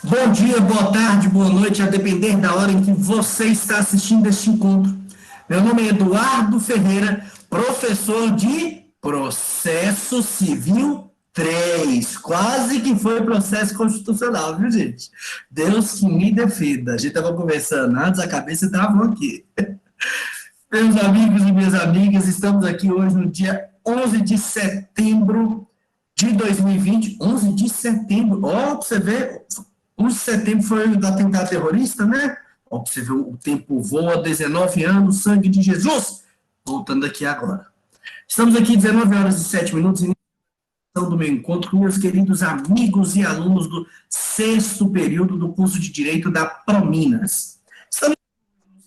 Bom dia, boa tarde, boa noite, a depender da hora em que você está assistindo este encontro. Meu nome é Eduardo Ferreira, professor de Processo Civil 3. Quase que foi processo constitucional, viu, gente? Deus que me defenda. A gente estava conversando antes, a cabeça travou aqui. Meus amigos e minhas amigas, estamos aqui hoje no dia 11 de setembro de 2020. 11 de setembro, ó, pra você ver, 11 de setembro foi o atentado terrorista, né? Ó, pra você ver, o tempo voa, 19 anos, sangue de Jesus. Voltando aqui agora. Estamos aqui 19 horas e 7 minutos, iniciação do meu encontro com meus queridos amigos e alunos do sexto período do curso de Direito da Prominas. Estamos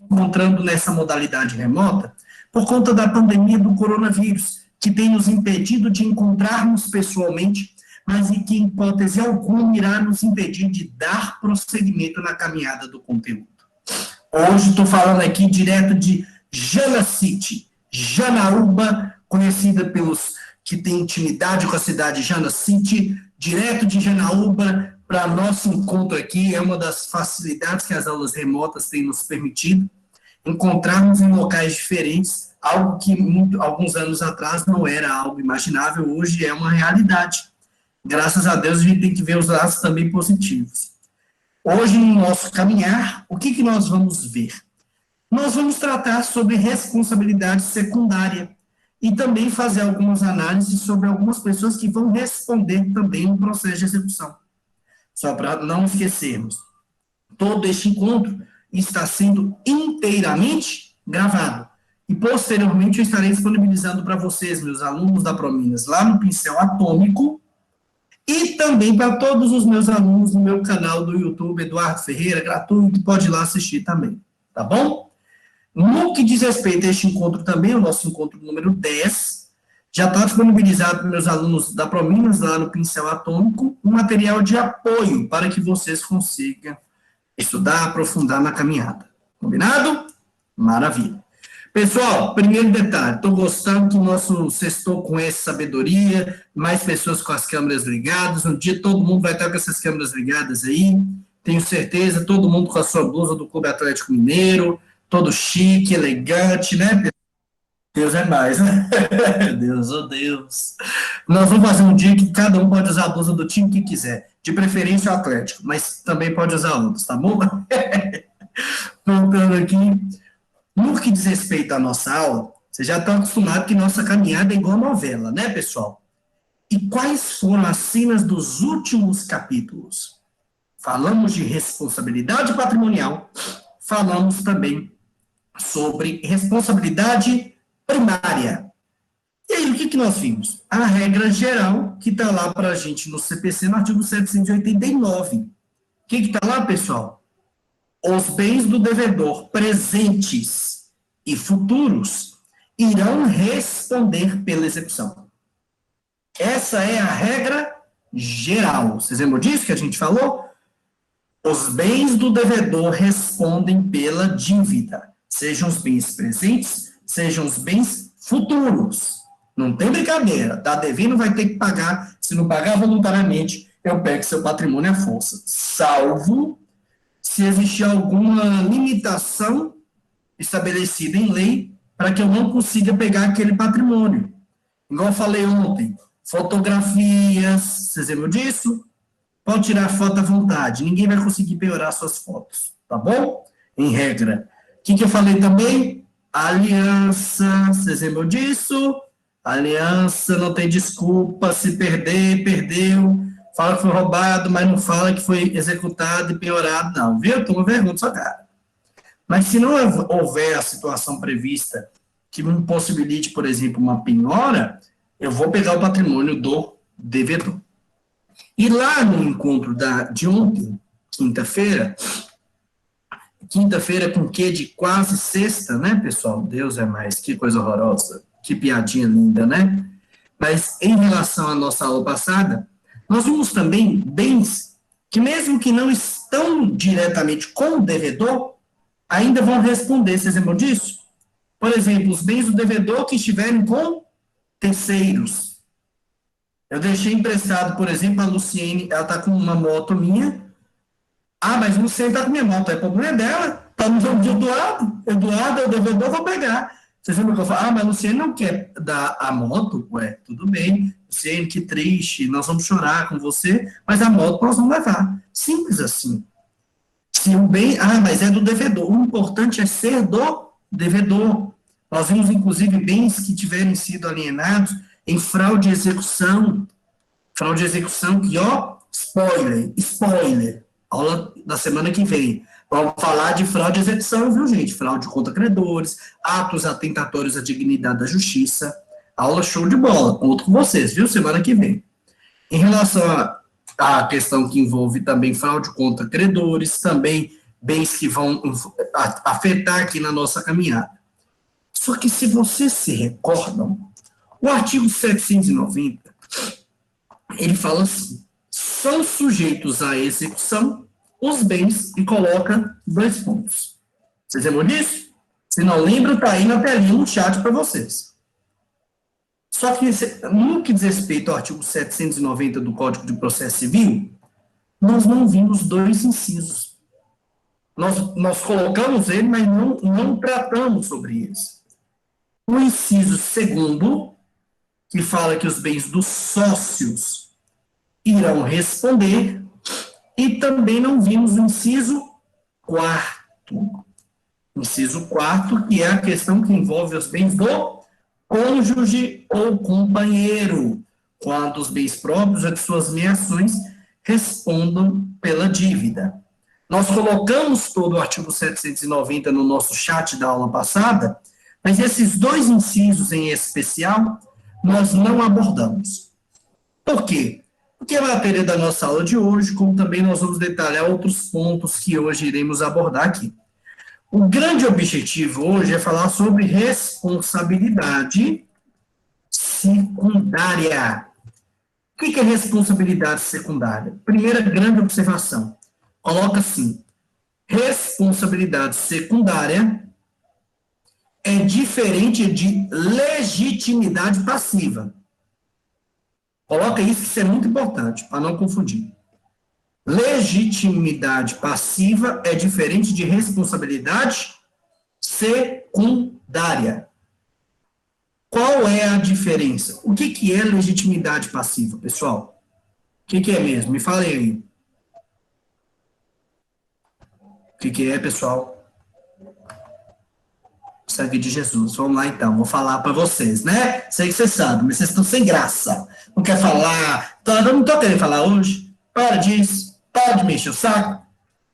encontrando nessa modalidade remota por conta da pandemia do coronavírus, que tem nos impedido de encontrarmos pessoalmente, mas em que, em hipótese alguma, irá nos impedir de dar prosseguimento na caminhada do conteúdo. Hoje estou falando aqui direto de Jana City, Janaúba, conhecida pelos que têm intimidade com a cidade de Jana City, direto de Janaúba para nosso encontro aqui. É uma das facilidades que as aulas remotas têm nos permitido encontrarmos em locais diferentes, algo que alguns anos atrás não era algo imaginável, hoje é uma realidade. Graças a Deus a gente tem que ver os lados também positivos. Hoje, no nosso caminhar, o que nós vamos ver? Nós vamos tratar sobre responsabilidade secundária e também fazer algumas análises sobre algumas pessoas que vão responder também no processo de execução. Só para não esquecermos, todo este encontro está sendo inteiramente gravado. E, posteriormente, eu estarei disponibilizando para vocês, meus alunos da Prominas, lá no Pincel Atômico, e também para todos os meus alunos no meu canal do YouTube, Eduardo Ferreira, gratuito, pode ir lá assistir também, tá bom? No que diz respeito a este encontro também, o nosso encontro número 10, já está disponibilizado para meus alunos da Prominas, lá no Pincel Atômico, um material de apoio para que vocês consigam estudar, aprofundar na caminhada. Combinado? Maravilha. Pessoal, primeiro detalhe, estou gostando que o nosso sextou com essa sabedoria, mais pessoas com as câmeras ligadas, um dia todo mundo vai estar com essas câmeras ligadas aí, tenho certeza, todo mundo com a sua blusa do Clube Atlético Mineiro, todo chique, elegante, né? Deus é mais, né? Deus, oh Deus. Nós vamos fazer um dia que cada um pode usar a blusa do time que quiser, de preferência o Atlético, mas também pode usar outros, tá bom? Voltando aqui, no que diz respeito à nossa aula, vocês já estão acostumados que nossa caminhada é igual novela, né, pessoal? E quais foram as cenas dos últimos capítulos? Falamos de responsabilidade patrimonial, falamos também sobre responsabilidade primária. E aí, o que nós vimos? A regra geral, que está lá para a gente no CPC, no artigo 789. O que está lá, pessoal? Os bens do devedor presentes e futuros irão responder pela execução. Essa é a regra geral. Vocês lembram disso que a gente falou? Os bens do devedor respondem pela dívida, sejam os bens presentes, sejam os bens futuros. Não tem brincadeira, tá devendo, vai ter que pagar. Se não pagar voluntariamente, eu pego seu patrimônio à força. Salvo se existir alguma limitação estabelecida em lei para que eu não consiga pegar aquele patrimônio. Igual eu falei ontem, fotografias, vocês lembram disso? Pode tirar foto à vontade, ninguém vai conseguir piorar suas fotos, tá bom? Em regra. O que eu falei também? Aliança, vocês lembram disso? Aliança, não tem desculpa, se perder, perdeu. Fala que foi roubado, mas não fala que foi executado e piorado, não, viu? Toma vergonha da sua cara. Mas se não houver a situação prevista que me impossibilite, por exemplo, uma penhora, eu vou pegar o patrimônio do devedor. E lá no encontro de ontem, quinta-feira com quê de quase sexta, né, pessoal? Deus é mais, que coisa horrorosa, que piadinha linda, né? Mas em relação à nossa aula passada, nós vimos também bens que, mesmo que não estão diretamente com o devedor, ainda vão responder. Vocês lembram disso? Por exemplo, os bens do devedor que estiverem com terceiros. Eu deixei emprestado, por exemplo, a Luciene, ela está com uma moto minha, Ah, mas o Luciano está com minha moto, é problema dela. Está no nome de Eduardo. Eduardo é o devedor, vou pegar. Vocês lembram que eu falo? Ah, mas o Luciano não quer dar a moto? Ué, tudo bem. Luciano, que triste, nós vamos chorar com você, mas a moto nós vamos levar. Simples assim. Se o bem. Ah, mas é do devedor. O importante é ser do devedor. Nós vimos, inclusive, bens que tiverem sido alienados em fraude e execução. Fraude e execução que, ó, spoiler, aula da semana que vem. Vamos falar de fraude e execução, viu, gente? Fraude contra credores, atos atentatórios à dignidade da justiça. Aula show de bola. Conto com vocês, viu? Semana que vem. Em relação à questão que envolve também fraude contra credores, também bens que vão afetar aqui na nossa caminhada. Só que se vocês se recordam, o artigo 790 ele fala assim: são sujeitos à execução os bens e coloca 2 pontos. Vocês lembram disso? Se não lembram, está aí na telinha no chat para vocês. Só que no que diz respeito ao artigo 790 do Código de Processo Civil, nós não vimos 2 incisos. Nós colocamos ele, mas não tratamos sobre eles. O inciso 2º, que fala que os bens dos sócios irão responder, e também não vimos o inciso 4º. Inciso 4º, que é a questão que envolve os bens do cônjuge ou companheiro, quando os bens próprios ou de suas meações respondam pela dívida. Nós colocamos todo o artigo 790 no nosso chat da aula passada, mas esses 2 incisos em especial, nós não abordamos. Por quê? Porque é a matéria da nossa aula de hoje, como também nós vamos detalhar outros pontos que hoje iremos abordar aqui. O grande objetivo hoje é falar sobre responsabilidade secundária. O que é responsabilidade secundária? Primeira grande observação. Coloca assim: responsabilidade secundária é diferente de legitimidade passiva. Coloca isso, que isso é muito importante, para não confundir. Legitimidade passiva é diferente de responsabilidade secundária. Qual é a diferença? O que é legitimidade passiva, pessoal? O que é mesmo? Me falem aí. O que é, pessoal? Sangue de Jesus. Vamos lá, então. Vou falar para vocês, né? Sei que vocês sabem, mas vocês estão sem graça. Não quer falar. Eu não estou querendo falar hoje. Para disso. Para de mexer o saco.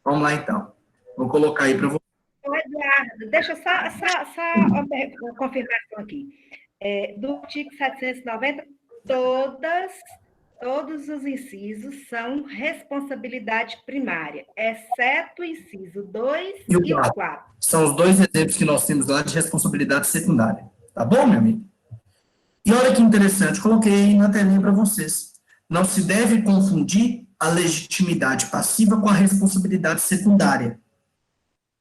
Vamos lá, então. Vou colocar aí para vocês. Eduardo, deixa só uma confirmação aqui. Do artigo 790, todos os incisos são responsabilidade primária, exceto o inciso 2 e o 4. São os 2 exemplos que nós temos lá de responsabilidade secundária. Tá bom, meu amigo? E olha que interessante, coloquei na telinha para vocês. Não se deve confundir a legitimidade passiva com a responsabilidade secundária.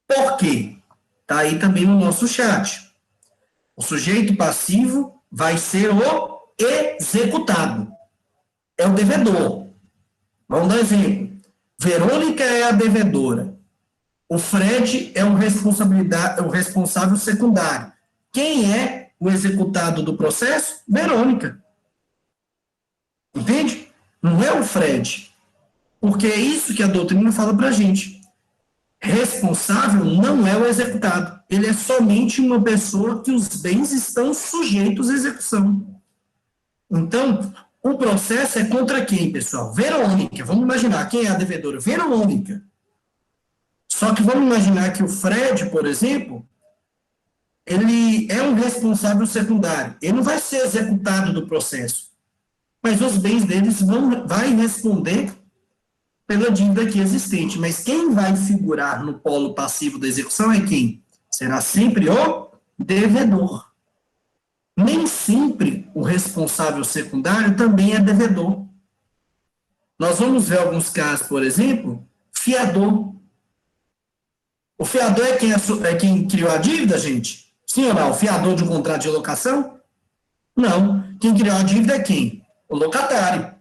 Por quê? Está aí também no nosso chat. O sujeito passivo vai ser o executado. É o devedor. Vamos dar exemplo. Verônica é a devedora. O Fred é o responsável secundário. Quem é o executado do processo? Verônica. Entende? Não é o Fred. Porque é isso que a doutrina fala para a gente. Responsável não é o executado. Ele é somente uma pessoa que os bens estão sujeitos à execução. Então, o processo é contra quem, pessoal? Verônica. Vamos imaginar quem é a devedora? Verônica. Só que vamos imaginar que o Fred, por exemplo, ele é um responsável secundário. Ele não vai ser executado do processo. Mas os bens deles vai responder pela dívida aqui existente. Mas quem vai figurar no polo passivo da execução é quem? Será sempre o devedor. Nem sempre o responsável secundário também é devedor. Nós vamos ver alguns casos, por exemplo, fiador. O fiador é quem criou a dívida, gente? Sim ou não? O fiador de um contrato de locação? Não. Quem criou a dívida é quem? O locatário.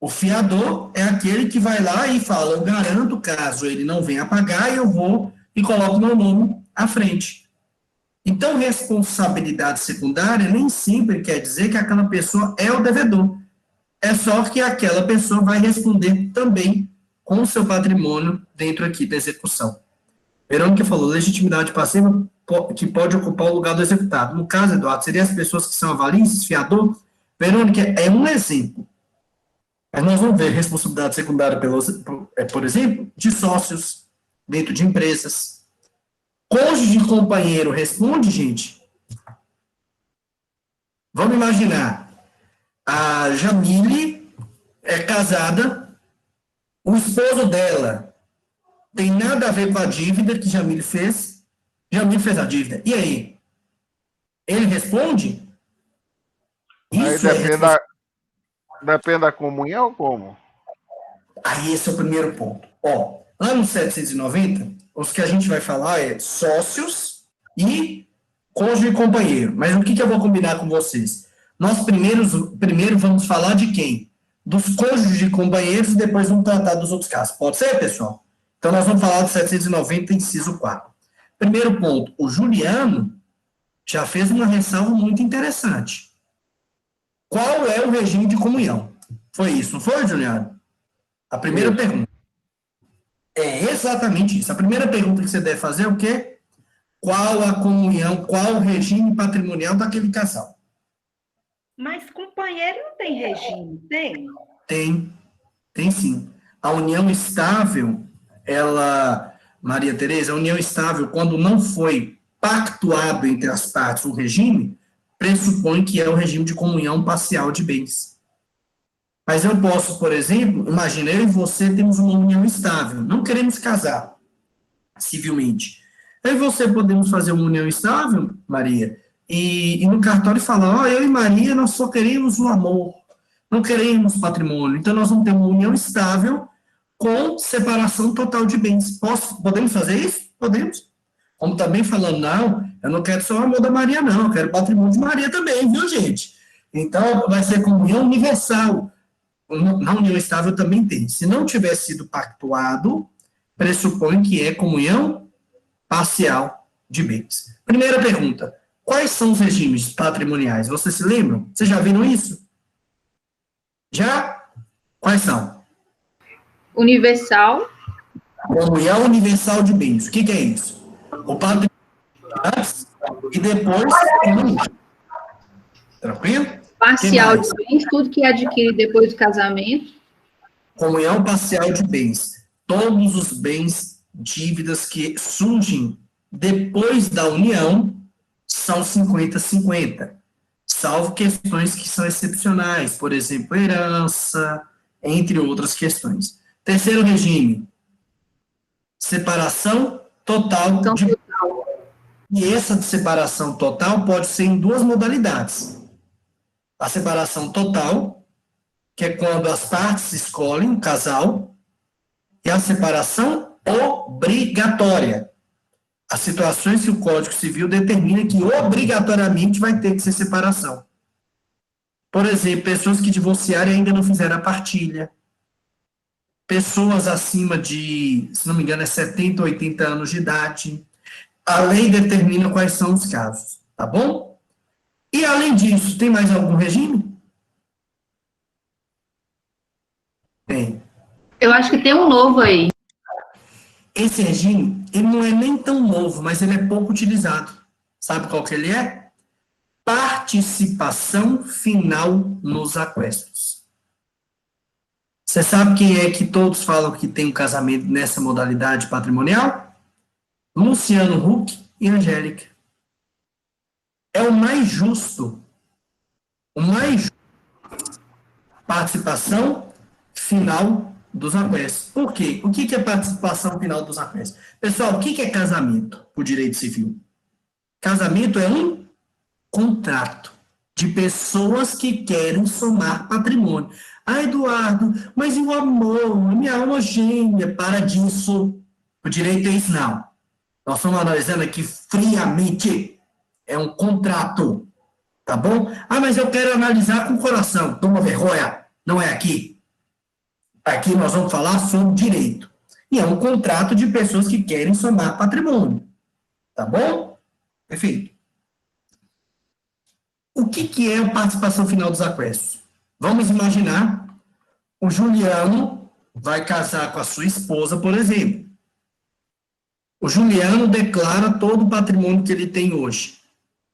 O fiador é aquele que vai lá e fala, eu garanto, caso ele não venha pagar, eu vou e coloco meu nome à frente. Então, responsabilidade secundária nem sempre quer dizer que aquela pessoa é o devedor. É só que aquela pessoa vai responder também com o seu patrimônio dentro aqui da execução. Verônica falou, legitimidade passiva que pode ocupar o lugar do executado. No caso, Eduardo, seriam as pessoas que são avalistas, fiador? Verônica, é um exemplo. Mas nós vamos ver responsabilidade secundária, por exemplo, de sócios dentro de empresas. Cônjuge de companheiro responde, gente? Vamos imaginar, a Jamile é casada, o esposo dela tem nada a ver com a dívida que Jamile fez a dívida. E aí? Ele responde? Isso depende da comunhão, como? Aí esse é o primeiro ponto. Ó, lá no 790, os que a gente vai falar é sócios e cônjuge e companheiro. Mas o que eu vou combinar com vocês? Nós primeiro vamos falar de quem? Dos cônjuges e companheiros e depois vamos tratar dos outros casos. Pode ser, pessoal? Então nós vamos falar do 790, inciso 4. Primeiro ponto, o Juliano já fez uma ressalva muito interessante. Qual é o regime de comunhão? Foi isso, não foi, Juliano? A primeira pergunta. É exatamente isso. A primeira pergunta que você deve fazer é o quê? Qual a comunhão, qual o regime patrimonial daquele casal? Mas companheiro não tem regime, tem? Tem sim. A união estável, Maria Tereza, a união estável, quando não foi pactuado entre as partes o regime, pressupõe que é o regime de comunhão parcial de bens. Mas eu posso, por exemplo, imagina, eu e você temos uma união estável, não queremos casar civilmente. Eu e você podemos fazer uma união estável, Maria, e no cartório falar, eu e Maria, nós só queremos o amor, não queremos patrimônio, então nós vamos ter uma união estável com separação total de bens. Podemos fazer isso? Podemos. Como também falando, não, eu não quero só o amor da Maria, não, eu quero o patrimônio de Maria também, viu, gente? Então, vai ser comunhão universal. Na união estável também tem. Se não tiver sido pactuado, pressupõe que é comunhão parcial de bens. Primeira pergunta, quais são os regimes patrimoniais? Vocês se lembram? Vocês já viram isso? Já? Quais são? Universal. Comunhão universal de bens. O que é isso? O patrimônio e depois tranquilo? Parcial de bens, tudo que adquire depois do casamento. Comunhão parcial de bens. Todos os bens, dívidas que surgem depois da união são 50-50, salvo questões que são excepcionais, por exemplo, herança, entre outras questões. Terceiro regime, separação total de bens. E essa separação total pode ser em duas modalidades. A separação total, que é quando as partes escolhem um casal, e a separação obrigatória. As situações que o Código Civil determina que obrigatoriamente vai ter que ser separação. Por exemplo, pessoas que divorciaram e ainda não fizeram a partilha. Pessoas acima de, se não me engano, 70, 80 anos de idade. A lei determina quais são os casos, tá bom? E, além disso, tem mais algum regime? Tem. Eu acho que tem um novo aí. Esse regime, ele não é nem tão novo, mas ele é pouco utilizado. Sabe qual que ele é? Participação final nos aquestos. Você sabe quem é que todos falam que tem um casamento nessa modalidade patrimonial? Luciano Huck e Angélica. É o mais justo. O mais justo. Participação final dos aquestos. Por quê? O que é participação final dos aquestos? Pessoal, o que é casamento por direito civil? Casamento é um contrato de pessoas que querem somar patrimônio. Ah, Eduardo, mas e o amor? A minha alma gêmea, para disso. O direito é isso, não. Nós estamos analisando aqui friamente. É um contrato. Tá bom? Ah, mas eu quero analisar com o coração. Toma vergonha. Não é aqui. Aqui nós vamos falar sobre direito. E é um contrato de pessoas que querem somar patrimônio. Tá bom? Perfeito. O que é a participação final dos aquestos? Vamos imaginar o Juliano vai casar com a sua esposa, por exemplo. O Juliano declara todo o patrimônio que ele tem hoje.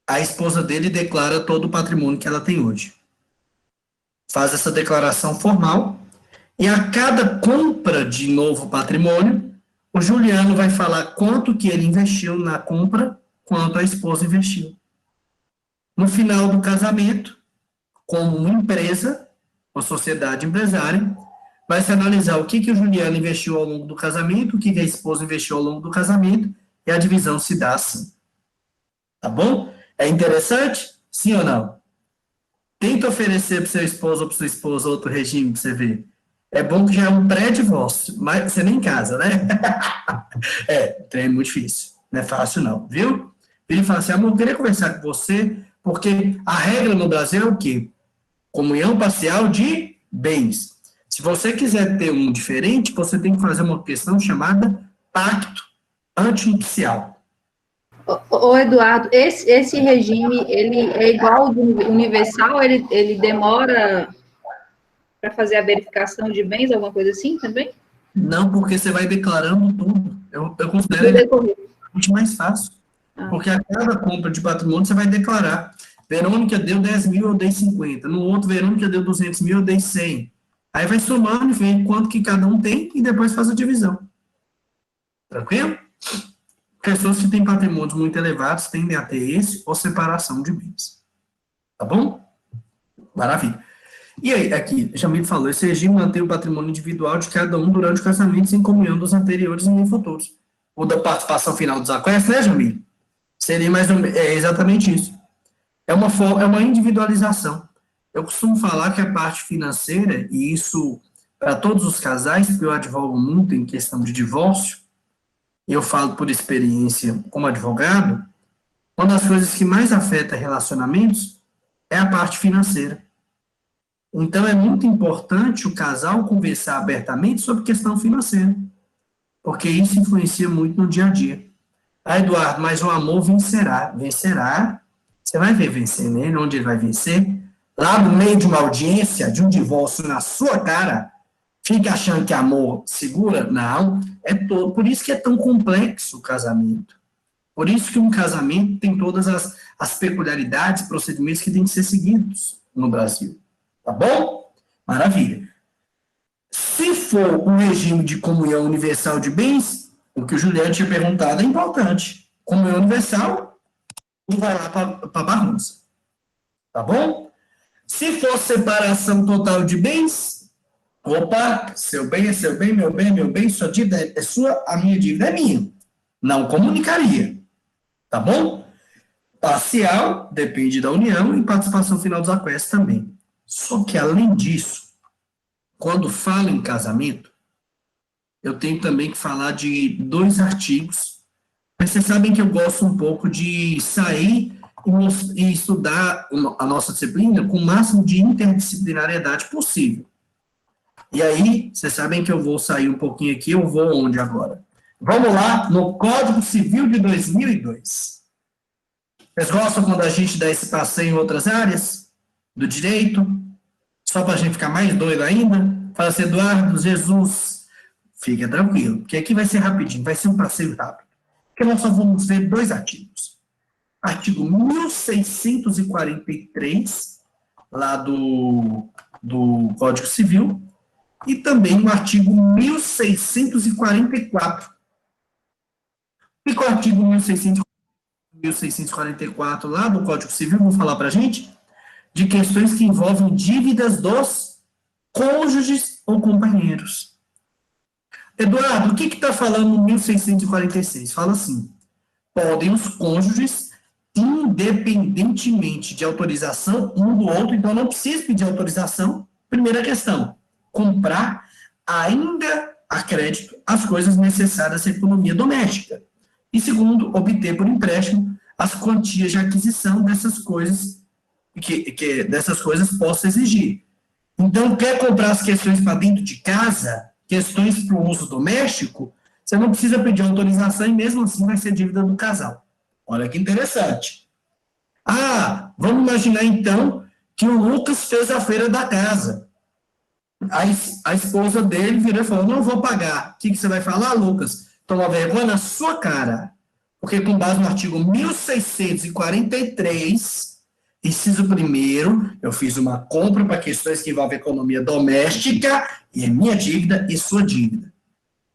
A esposa dele declara todo o patrimônio que ela tem hoje. Faz essa declaração formal e a cada compra de novo patrimônio, o Juliano vai falar quanto que ele investiu na compra, quanto a esposa investiu. No final do casamento, como uma empresa, uma sociedade empresária, vai se analisar o que o Juliano investiu ao longo do casamento, o que a esposa investiu ao longo do casamento, e a divisão se dá assim. Tá bom? É interessante? Sim ou não? Tenta oferecer para seu esposo ou para sua esposa outro regime para você ver. É bom que já é um pré-divórcio, mas você nem casa, né? É muito difícil. Não é fácil não, viu? Ele fala assim, amor, eu queria conversar com você, porque a regra no Brasil é o quê? Comunhão parcial de bens. Se você quiser ter um diferente, você tem que fazer uma questão chamada pacto antinupcial. Ô Eduardo, esse regime, ele é igual ao do universal? Ele demora para fazer a verificação de bens, alguma coisa assim também? Não, porque você vai declarando tudo. Eu considero ele muito mais fácil. Porque a cada compra de patrimônio você vai declarar. Verônica deu 10 mil, eu dei 50. No outro, Verônica deu 200 mil, eu dei 100. Aí vai somando e vê quanto que cada um tem e depois faz a divisão. Tranquilo? Pessoas que têm patrimônios muito elevados tendem a ter esse ou separação de bens. Tá bom? Maravilha. E aí, aqui, Jamil falou, esse regime mantém o patrimônio individual de cada um durante o casamento sem comunhão dos anteriores e nem futuros. O da participação final dos aquestos, né, Jamil? Seria mais ou menos, exatamente isso. É uma individualização. Eu costumo falar que a parte financeira, e isso para todos os casais, porque eu advogo muito em questão de divórcio, e eu falo por experiência como advogado, uma das coisas que mais afeta relacionamentos é a parte financeira. Então, é muito importante o casal conversar abertamente sobre questão financeira, porque isso influencia muito no dia a dia. Ah, Eduardo, mas o amor vencerá. Vencerá, você vai ver vencer nele, onde ele vai vencer. Lá no meio de uma audiência, de um divórcio na sua cara, fica achando que amor segura? Não, é todo. Por isso que é tão complexo o casamento. Por isso que um casamento tem todas as peculiaridades, procedimentos que têm que ser seguidos no Brasil. Tá bom? Maravilha. Se for um regime de comunhão universal de bens, o que o Juliano tinha perguntado é importante. Comunhão universal, e vai lá para bagunça. Tá bom? Se for separação total de bens, opa, seu bem é seu bem, meu bem é meu bem, sua dívida é sua, a minha dívida é minha. Não comunicaria. Tá bom? Parcial, depende da união, e participação final dos aquestos também. Só que, além disso, quando falo em casamento, eu tenho também que falar de 2 artigos. Mas vocês sabem que eu gosto um pouco de sair e estudar a nossa disciplina com o máximo de interdisciplinariedade possível. E aí, vocês sabem que eu vou sair um pouquinho aqui, eu vou onde agora? Vamos lá, no Código Civil de 2002. Vocês gostam quando a gente dá esse passeio em outras áreas do direito? Só para a gente ficar mais doido ainda? Fala assim, Eduardo, Jesus, fica tranquilo, porque aqui vai ser rapidinho, vai ser um passeio rápido. Porque nós só vamos ver 2 artigos. Artigo 1643, lá do Código Civil, e também o artigo 1644. E com o artigo 1644, lá do Código Civil, vão falar para a gente de questões que envolvem dívidas dos cônjuges ou companheiros. Eduardo, o que está falando no 1646? Fala assim, podem os cônjuges, independentemente de autorização um do outro, então não precisa pedir autorização. Primeira questão, comprar ainda a crédito as coisas necessárias à economia doméstica. E segundo, obter por empréstimo as quantias de aquisição dessas coisas que dessas coisas possa exigir. Então, quer comprar as questões para dentro de casa, questões para o uso doméstico, você não precisa pedir autorização e mesmo assim vai ser dívida do casal. Olha que interessante. Ah, vamos imaginar então que o Lucas fez a feira da casa. A esposa dele virou e falou, não vou pagar. O que você vai falar, Lucas? Toma vergonha na sua cara. Porque com base no artigo 1643, inciso 1º, eu fiz uma compra para questões que envolvem economia doméstica e é minha dívida e sua dívida.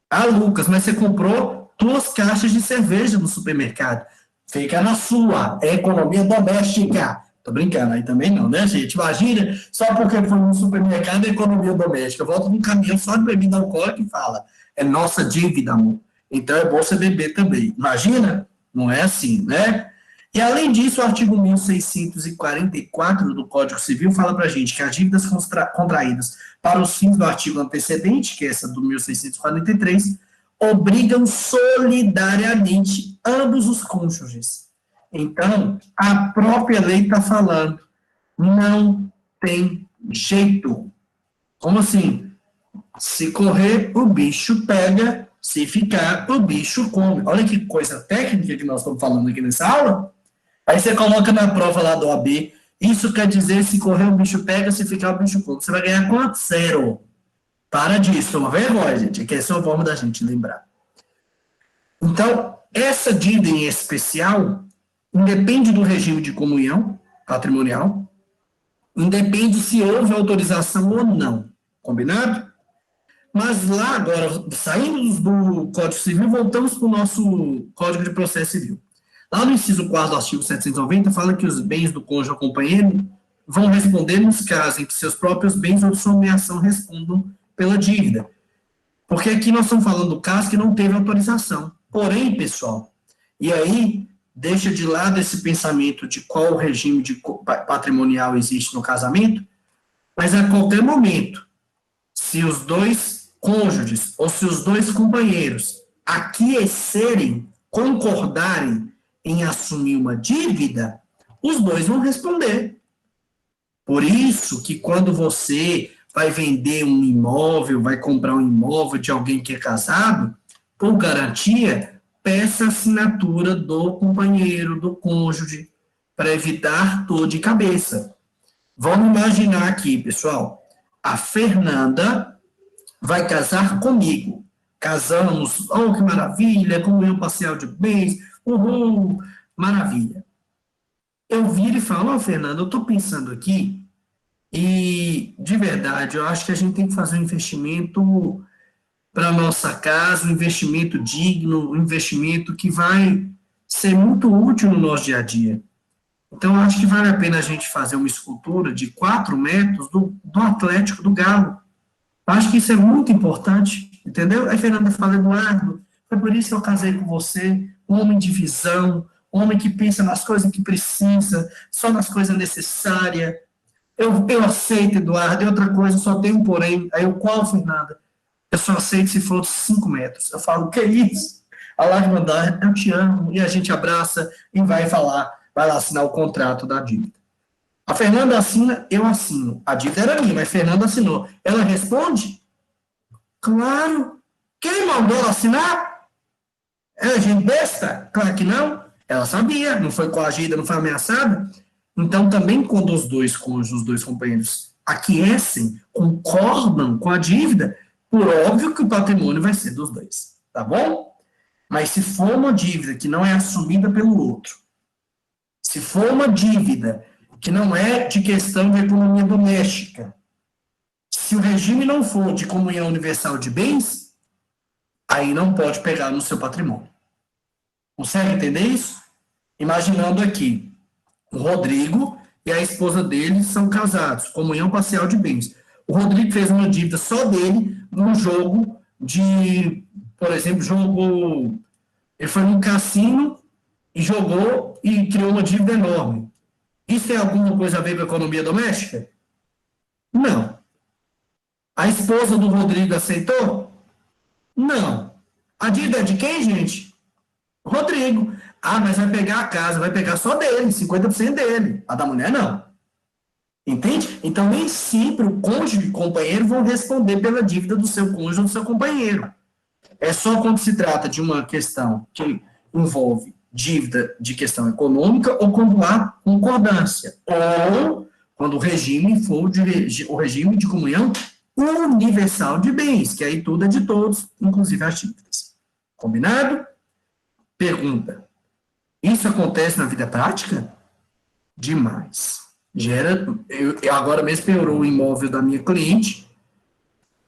Ah, Lucas, mas você comprou 2 caixas de cerveja no supermercado. Fica na sua, é economia doméstica. Tô brincando, aí também não, né, gente? Imagina, só porque foi no supermercado é economia doméstica. Eu volto num caminhão só de bebida alcoólica e fala, é nossa dívida, amor. Então é bom você beber também. Imagina? Não é assim, né? E além disso, o artigo 1644 do Código Civil fala pra gente que as dívidas contraídas para os fins do artigo antecedente, que é essa do 1643, obrigam solidariamente ambos os cônjuges. Então, a própria lei está falando, não tem jeito. Como assim? Se correr, o bicho pega, se ficar, o bicho come. Olha que coisa técnica que nós estamos falando aqui nessa aula. Aí você coloca na prova lá do OAB, isso quer dizer, se correr, o bicho pega, se ficar, o bicho come. Você vai ganhar quanto? 0. Para disso, toma vergonha, gente. Aqui é só a forma da gente lembrar. Então, essa dívida em especial independe do regime de comunhão patrimonial, independe se houve autorização ou não. Combinado? Mas lá agora, saindo do Código Civil, voltamos para o nosso Código de Processo Civil. Lá no inciso 4 do artigo 790, fala que os bens do cônjuge ou companheiro vão responder nos casos em que seus próprios bens ou de sua ameação respondam pela dívida. Porque aqui nós estamos falando do caso que não teve autorização. Porém, pessoal, e aí deixa de lado esse pensamento de qual regime patrimonial existe no casamento, mas a qualquer momento, se os 2 cônjuges ou se os 2 companheiros aquecerem, concordarem em assumir uma dívida, os 2 vão responder. Por isso que quando você vai vender um imóvel, vai comprar um imóvel de alguém que é casado, por garantia, peça a assinatura do companheiro, do cônjuge, para evitar dor de cabeça. Vamos imaginar aqui, pessoal, a Fernanda vai casar comigo. Casamos, oh, que maravilha, comunhão parcial de bens, uhul, maravilha. Eu viro e falo, ó, Fernanda, eu estou pensando aqui, e, de verdade, eu acho que a gente tem que fazer um investimento para a nossa casa, um investimento digno, um investimento que vai ser muito útil no nosso dia a dia. Então, eu acho que vale a pena a gente fazer uma escultura de 4 metros do Atlético do Galo. Eu acho que isso é muito importante, entendeu? Aí, Fernanda fala, Eduardo, foi por isso que eu casei com você, um homem de visão, um homem que pensa nas coisas que precisa, só nas coisas necessárias. Eu aceito, Eduardo, e outra coisa, só tem um porém. Aí eu, qual, Fernanda? Eu só aceito se for 5 metros. Eu falo, que isso? A lágrima dá, eu te amo, e a gente abraça e vai lá assinar o contrato da dívida. A Fernanda assina, eu assino. A dívida era minha, mas a Fernanda assinou. Ela responde? Claro. Quem mandou ela assinar? É gente besta? Claro que não. Ela sabia, não foi coagida, não foi ameaçada. Então, também quando os 2 cônjuges, os 2 companheiros aquecem, concordam com a dívida, por óbvio que o patrimônio vai ser dos 2, tá bom? Mas se for uma dívida que não é assumida pelo outro, se for uma dívida que não é de questão de economia doméstica, se o regime não for de comunhão universal de bens, aí não pode pegar no seu patrimônio. Consegue entender isso? Imaginando aqui, o Rodrigo e a esposa dele são casados, comunhão parcial de bens. O Rodrigo fez uma dívida só dele num jogo de, por exemplo, ele foi num cassino e jogou e criou uma dívida enorme. Isso tem alguma coisa a ver com a economia doméstica? Não. A esposa do Rodrigo aceitou? Não. A dívida é de quem, gente? Rodrigo. Ah, mas vai pegar a casa, vai pegar só dele, 50% dele. A da mulher, não. Entende? Então, nem sempre o cônjuge e o companheiro vão responder pela dívida do seu cônjuge ou do seu companheiro. É só quando se trata de uma questão que envolve dívida de questão econômica ou quando há concordância. Ou quando o regime for o regime de comunhão universal de bens, que aí tudo é de todos, inclusive as dívidas. Combinado? Pergunta. Isso acontece na vida prática? Demais. Agora mesmo piorou o imóvel da minha cliente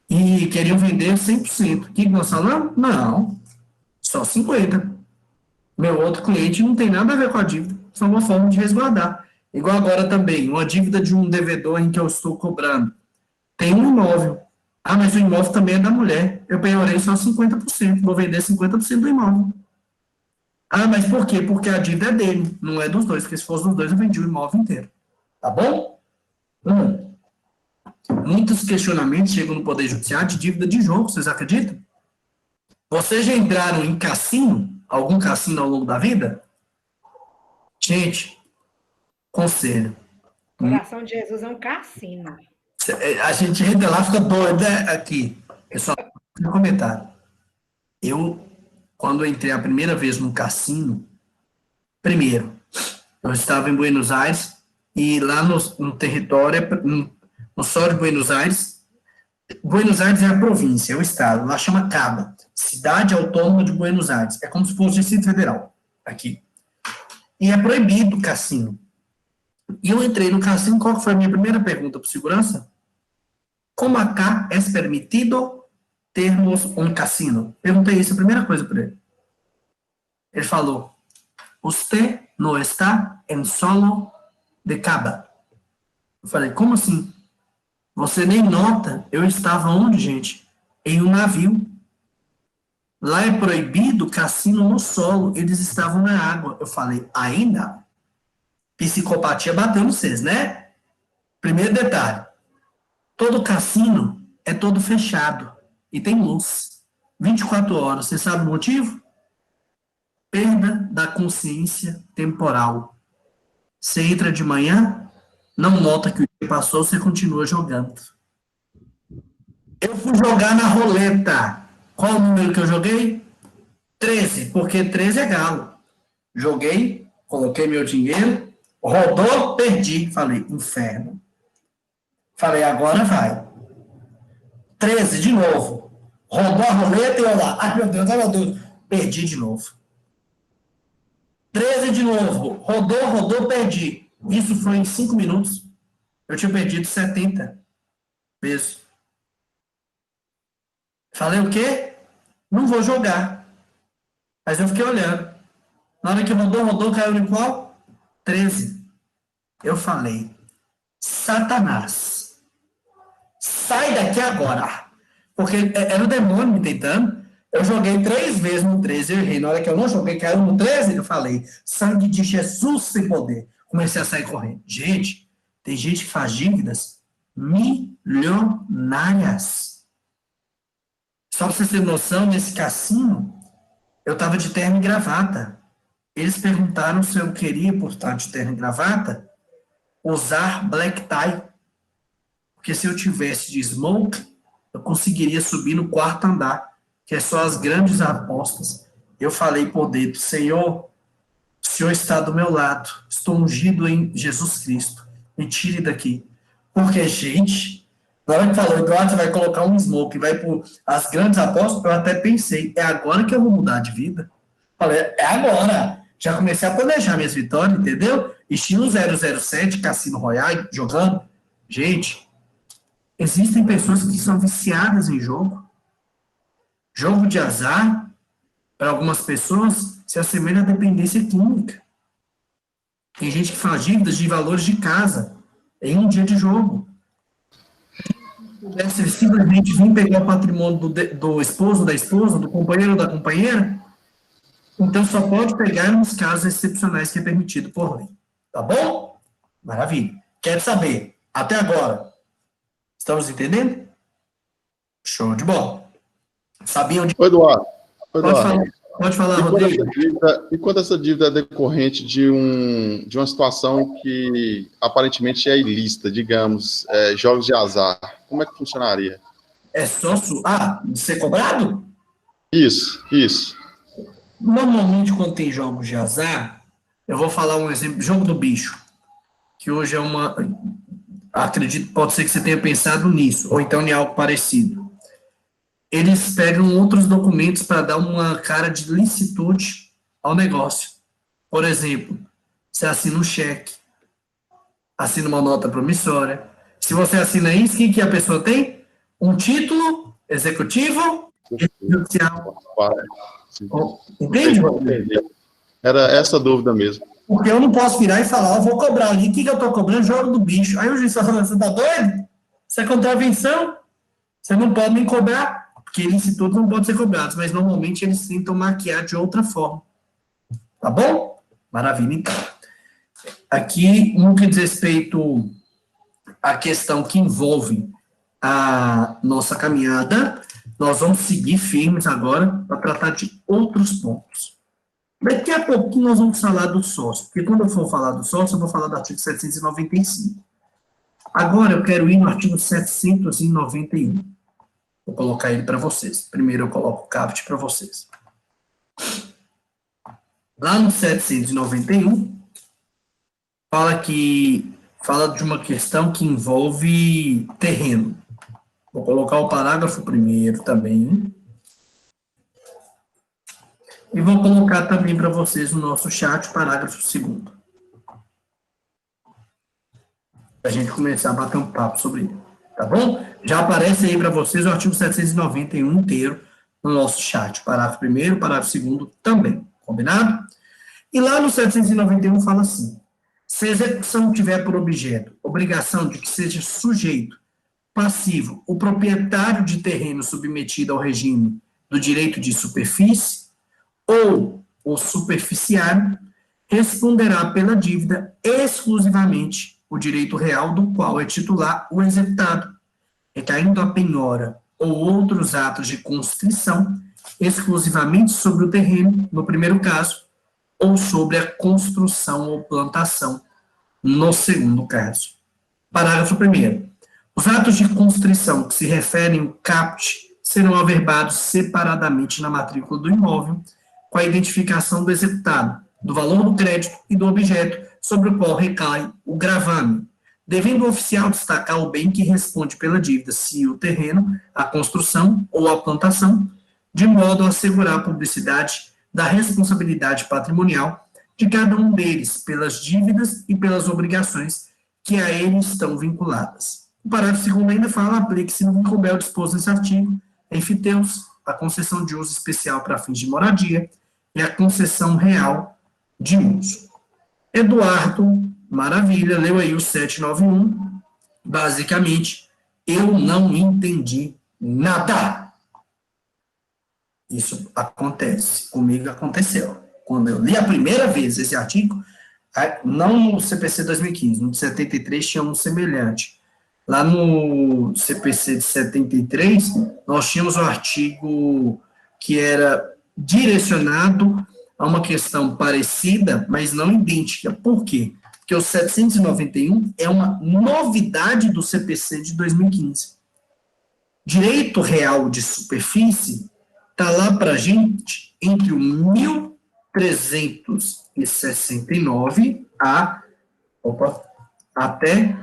e queriam vender 100%. O que nós falamos? Não, só 50%. Meu outro cliente não tem nada a ver com a dívida, só uma forma de resguardar. Igual agora também, uma dívida de um devedor em que eu estou cobrando. Tem um imóvel. Ah, mas o imóvel também é da mulher. Eu piorei só 50%, vou vender 50% do imóvel. Ah, mas por quê? Porque a dívida é dele, não é dos dois, porque se fosse dos dois eu vendi o imóvel inteiro. Tá bom? Muitos questionamentos chegam no Poder Judiciário de dívida de jogo, vocês acreditam? Vocês já entraram em cassino? Algum cassino ao longo da vida? Gente, conselho. Coração de Jesus é um cassino. A gente entra lá, fica doido, né? Aqui. É só um comentário. Quando eu entrei a primeira vez no cassino, primeiro, eu estava em Buenos Aires, e lá no território, no solo de Buenos Aires é a província, é o estado, lá chama Caba, Cidade Autônoma de Buenos Aires, é como se fosse o Distrito Federal, aqui. E é proibido o cassino. E eu entrei no cassino, qual foi a minha primeira pergunta para segurança? Como acá é permitido termos um cassino? Perguntei isso, a primeira coisa para ele. Ele falou, "Usted no está en solo de Caba." Eu falei, como assim? Você nem nota, eu estava onde, gente? Em um navio. Lá é proibido cassino no solo, eles estavam na água. Eu falei, ainda? Psicopatia bateu no vocês, né? Primeiro detalhe, todo cassino é todo fechado e tem luz. 24 horas, você sabe o motivo? Perda da consciência temporal. Você entra de manhã, não nota que o dia passou, você continua jogando. Eu fui jogar na roleta. Qual o número que eu joguei? 13, porque 13 é galo. Joguei, coloquei meu dinheiro, rodou, perdi. Falei, inferno. Falei, agora vai. 13 de novo. Rodou a roleta e eu lá. Ai, meu Deus, perdi de novo. 13 de novo. Rodou, perdi. Isso foi em 5 minutos. Eu tinha perdido 70 pesos. Falei o quê? Não vou jogar. Mas eu fiquei olhando. Na hora que rodou, caiu em qual? 13. Eu falei, Satanás, sai daqui agora. Porque era o demônio me tentando. Eu joguei 3 vezes no 13, eu errei. Na hora que eu não joguei, caiu no 13, eu falei, sangue de Jesus sem poder. Comecei a sair correndo. Gente, tem gente que faz dívidas milionárias. Só para vocês terem noção, nesse cassino, eu estava de terno e gravata. Eles perguntaram se eu queria, por estar de terno e gravata, usar black tie. Porque se eu tivesse de smoke, eu conseguiria subir no 4º andar, que é só as grandes apostas. Eu falei por dentro, Senhor, o Senhor está do meu lado, estou ungido em Jesus Cristo, me tire daqui. Porque, gente, na hora que falou, Eduardo, você vai colocar um smoke, vai por as grandes apostas, eu até pensei, é agora que eu vou mudar de vida? Falei, é agora. Já comecei a planejar minhas vitórias, entendeu? Estilo 007, Cassino Royale, jogando. Gente, existem pessoas que são viciadas em jogo. Jogo de azar, para algumas pessoas, se assemelha à dependência química. Tem gente que faz dívidas de valores de casa em um dia de jogo. Se simplesmente vir pegar o patrimônio do esposo, da esposa, do companheiro ou da companheira, então só pode pegar nos casos excepcionais que é permitido por lei. Tá bom? Maravilha. Quer saber? Até agora. Estamos entendendo? Show de bola. Sabiam de... Eduardo. Pode falar. Pode falar, Rodrigo. E quando essa dívida é decorrente de uma situação que aparentemente é ilícita, digamos, jogos de azar, como é que funcionaria? É sócio? De ser cobrado? Isso. Normalmente, quando tem jogos de azar, eu vou falar um exemplo, jogo do bicho, que hoje é acredito, pode ser que você tenha pensado nisso, ou então em algo parecido. Eles pegam outros documentos para dar uma cara de licitude ao negócio. Por exemplo, você assina um cheque, assina uma nota promissória. Se você assina isso, o que a pessoa tem? Um título executivo e judicial. Entende? Era essa a dúvida mesmo. Porque eu não posso virar e falar, eu vou cobrar ali, o que eu estou cobrando? Jogo do bicho. Aí o juiz fala, você está doido? Isso é contravenção? Você não pode nem cobrar. Porque licitudes não podem ser cobrados, mas normalmente eles tentam maquiar de outra forma. Tá bom? Maravilha, então. Aqui, no que diz respeito à questão que envolve a nossa caminhada, nós vamos seguir firmes agora para tratar de outros pontos. Daqui a pouquinho nós vamos falar do sócio, porque quando eu for falar do sócio, eu vou falar do artigo 795. Agora eu quero ir no artigo 791. Vou colocar ele para vocês. Primeiro eu coloco o caput para vocês. Lá no 791, fala de uma questão que envolve terreno. Vou colocar o parágrafo primeiro também. E vou colocar também para vocês no nosso chat o parágrafo segundo. Para a gente começar a bater um papo sobre ele. Tá bom? Já aparece aí para vocês o artigo 791 inteiro no nosso chat. Parágrafo primeiro, parágrafo segundo também. Combinado? E lá no 791 fala assim: se a execução tiver por objeto obrigação de que seja sujeito passivo o proprietário de terreno submetido ao regime do direito de superfície ou o superficiário, responderá pela dívida exclusivamente o direito real do qual é titular o executado, recaindo a penhora ou outros atos de constrição exclusivamente sobre o terreno, no primeiro caso, ou sobre a construção ou plantação, no segundo caso. Parágrafo 1º. Os atos de constrição que se referem ao caput serão averbados separadamente na matrícula do imóvel, com a identificação do executado, do valor do crédito e do objeto sobre o qual recai o gravame, devendo o oficial destacar o bem que responde pela dívida, se o terreno, a construção ou a plantação, de modo a assegurar a publicidade da responsabilidade patrimonial de cada um deles pelas dívidas e pelas obrigações que a ele estão vinculadas. O parágrafo 2º ainda fala: aplique-se no que couber o disposto nesse artigo, enfiteus, a concessão de uso especial para fins de moradia e a concessão real de uso. Eduardo, maravilha, leu aí o 791. Basicamente, eu não entendi nada. Isso acontece. Comigo aconteceu. Quando eu li a primeira vez esse artigo, não no CPC 2015, no de 73 tinha um semelhante. Lá no CPC de 73, nós tínhamos um artigo que era direcionado a uma questão parecida, mas não idêntica. Por quê? Porque o 791 é uma novidade do CPC de 2015. Direito real de superfície está lá para a gente entre o 1369 até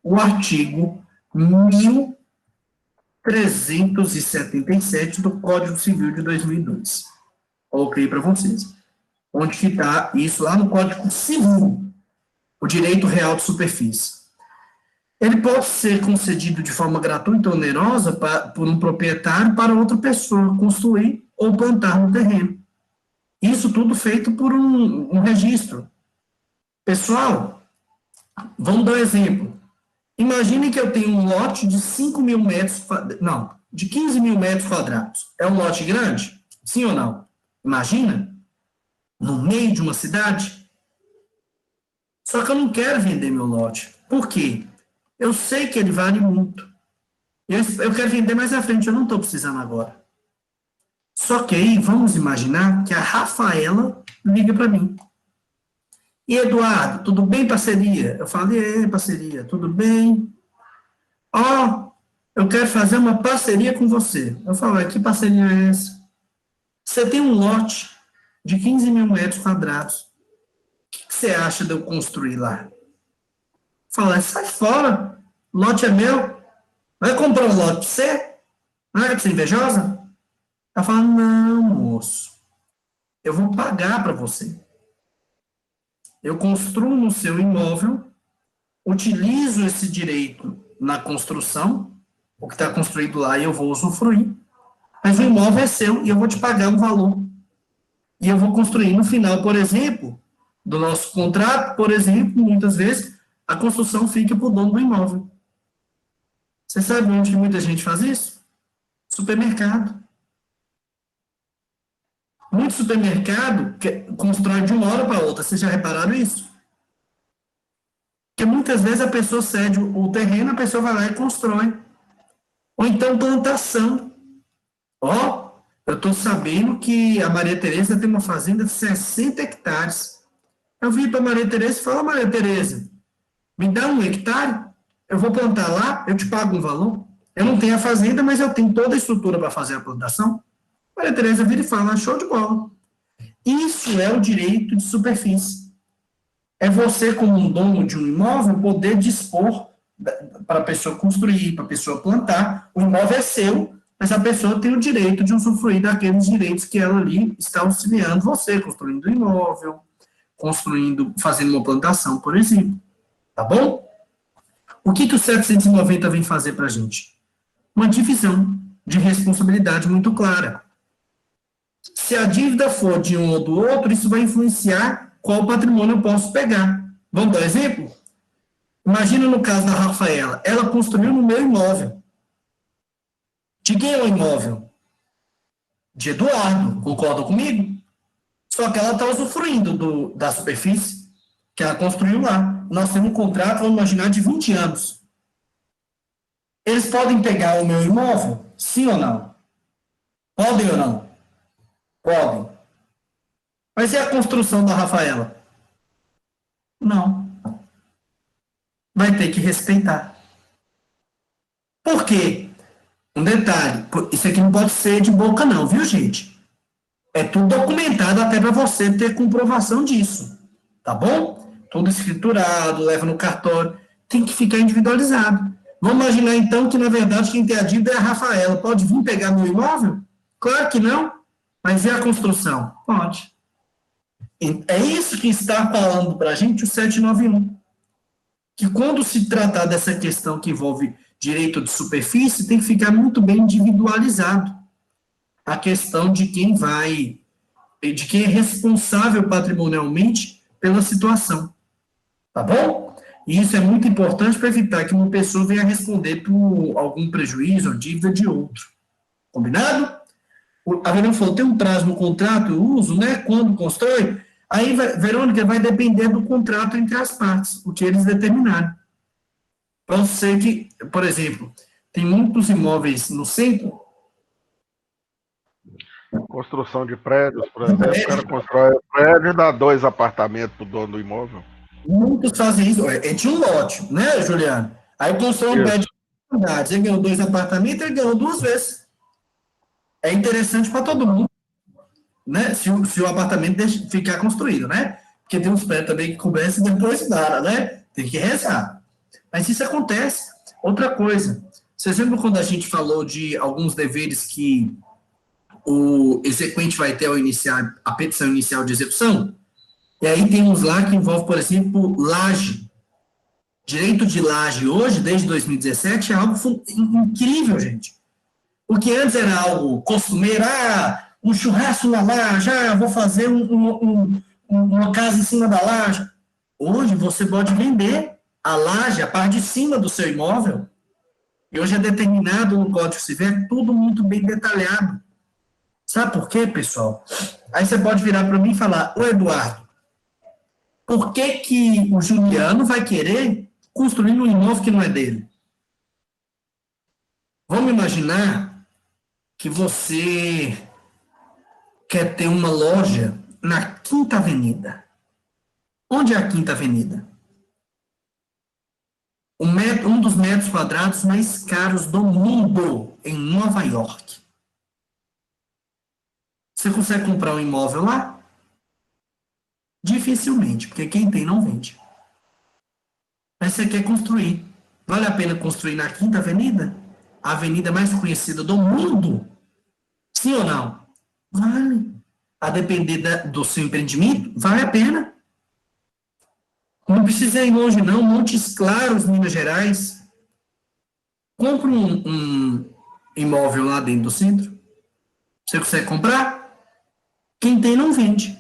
o artigo 1377 do Código Civil de 2002. Coloquei para vocês. Onde que está isso? Lá no Código Civil, o direito real de superfície. Ele pode ser concedido de forma gratuita ou onerosa por um proprietário para outra pessoa construir ou plantar no terreno. Isso tudo feito por um registro. Pessoal, vamos dar um exemplo. Imagine que eu tenho um lote de 5 mil metros, não, de 15 mil metros quadrados. É um lote grande? Sim ou não? Imagina? No meio de uma cidade? Só que eu não quero vender meu lote. Por quê? Eu sei que ele vale muito. Eu quero vender mais à frente, eu não estou precisando agora. Só que aí, vamos imaginar que a Rafaela liga para mim. E Eduardo, tudo bem, parceria? Eu falei, parceria, tudo bem? Ó, eu quero fazer uma parceria com você. Eu falei, que parceria é essa? Você tem um lote de 15 mil metros quadrados. O que você acha de eu construir lá? Fala, sai fora, lote é meu. Vai comprar um lote pra você? Não é que você é invejosa? Ela fala, não, moço, eu vou pagar para você. Eu construo no seu imóvel, utilizo esse direito na construção, o que está construído lá e eu vou usufruir, mas o imóvel é seu e eu vou te pagar um valor. E eu vou construir no final, por exemplo, do nosso contrato, por exemplo, muitas vezes, a construção fica para o dono do imóvel. Você sabe onde muita gente faz isso? Supermercado. Muito supermercado constrói de uma hora para outra. Vocês já repararam isso? Porque muitas vezes a pessoa cede o terreno, a pessoa vai lá e constrói. Ou então plantação. Ó, eu estou sabendo que a Maria Tereza tem uma fazenda de 60 hectares. Eu vi para a Maria Tereza e falo, Maria Tereza, me dá 1 hectare, eu vou plantar lá, eu te pago um valor. Eu não tenho a fazenda, mas eu tenho toda a estrutura para fazer a plantação. Maria Tereza vira e fala, show de bola. Isso é o direito de superfície. É você, como um dono de um imóvel, poder dispor para a pessoa construir, para a pessoa plantar. O imóvel é seu, mas a pessoa tem o direito de usufruir daqueles direitos que ela ali está auxiliando você, construindo um imóvel, fazendo uma plantação, por exemplo. Tá bom? O que o 790 vem fazer para a gente? Uma divisão de responsabilidade muito clara. Se a dívida for de um ou do outro, isso vai influenciar qual patrimônio eu posso pegar. Vamos dar um exemplo? Imagina no caso da Rafaela, ela construiu no meu imóvel. De quem é o imóvel? De Eduardo, concordam comigo? Só que ela está usufruindo da superfície que ela construiu lá. Nós temos um contrato, vamos imaginar, de 20 anos. Eles podem pegar o meu imóvel? Sim ou não? Podem ou não? Podem. Mas e a construção da Rafaela? Não. Vai ter que respeitar. Por quê? Um detalhe, isso aqui não pode ser de boca não, viu, gente? É tudo documentado até para você ter comprovação disso. Tá bom? Tudo escriturado, leva no cartório. Tem que ficar individualizado. Vamos imaginar, então, que, na verdade, quem tem a dívida é a Rafaela. Pode vir pegar meu imóvel? Claro que não. Mas e a construção? Pode. É isso que está falando para a gente o 791. Que quando se tratar dessa questão que envolve direito de superfície, tem que ficar muito bem individualizado. A questão de quem é responsável patrimonialmente pela situação. Tá bom? E isso é muito importante para evitar que uma pessoa venha responder por algum prejuízo ou dívida de outro. Combinado? A Verônica falou, tem um prazo no contrato, eu uso, né? Quando constrói. Aí, Verônica, vai depender do contrato entre as partes, o que eles determinarem. Pode ser que, por exemplo, tem muitos imóveis no centro. Construção de prédios, por exemplo, o cara constrói prédio e dá 2 apartamentos para o dono do imóvel. Muitos fazem isso, é de um lote, né, Juliano? Aí constrói um prédio de unidades, ele ganhou 2 apartamentos, ele ganhou 2 vezes. É interessante para todo mundo, né? Se o apartamento ficar construído, né? Porque tem uns prédios também que começam e depois nada, né? Tem que rezar. Mas isso acontece. Outra coisa, vocês lembram quando a gente falou de alguns deveres que o exequente vai ter ao iniciar a petição inicial de execução? E aí tem uns lá que envolve, por exemplo, laje. Direito de laje hoje, desde 2017, é algo incrível, gente. O que antes era algo costumeiro, um churrasco na laje, vou fazer uma casa em cima da laje. Hoje você pode vender a laje, a parte de cima do seu imóvel, e hoje é determinado no Código Civil, é tudo muito bem detalhado. Sabe por quê, pessoal? Aí você pode virar para mim e falar, ô Eduardo, por que o Juliano vai querer construir um imóvel que não é dele? Vamos imaginar que você quer ter uma loja na Quinta Avenida. Onde é a Quinta Avenida? Um dos metros quadrados mais caros do mundo, em Nova York. Você consegue comprar um imóvel lá? Dificilmente, porque quem tem não vende. Mas você quer construir. Vale a pena construir na Quinta Avenida? A avenida mais conhecida do mundo? Sim ou não? Vale. A depender do seu empreendimento, vale a pena. Não precisa ir longe, não. Montes Claros, Minas Gerais. Compre um imóvel lá dentro do centro. Você consegue comprar? Quem tem não vende.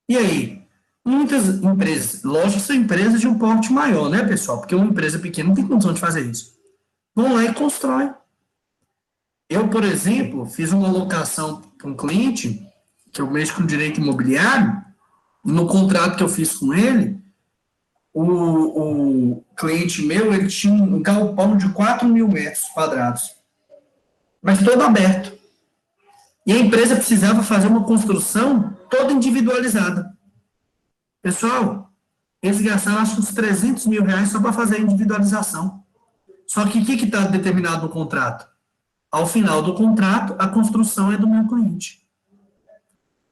E aí? Muitas empresas, lógico, são empresas de um porte maior, né, pessoal? Porque uma empresa pequena não tem condição de fazer isso. Vão lá e constrói. Eu, por exemplo, fiz uma locação para um cliente, que eu mexo com direito imobiliário, e no contrato que eu fiz com ele, o cliente meu, ele tinha um galpão de 4.000 metros quadrados, mas todo aberto. E a empresa precisava fazer uma construção toda individualizada. Pessoal, eles gastaram acho que uns 300 mil reais só para fazer a individualização. Só que o que está determinado no contrato? Ao final do contrato, a construção é do meu cliente.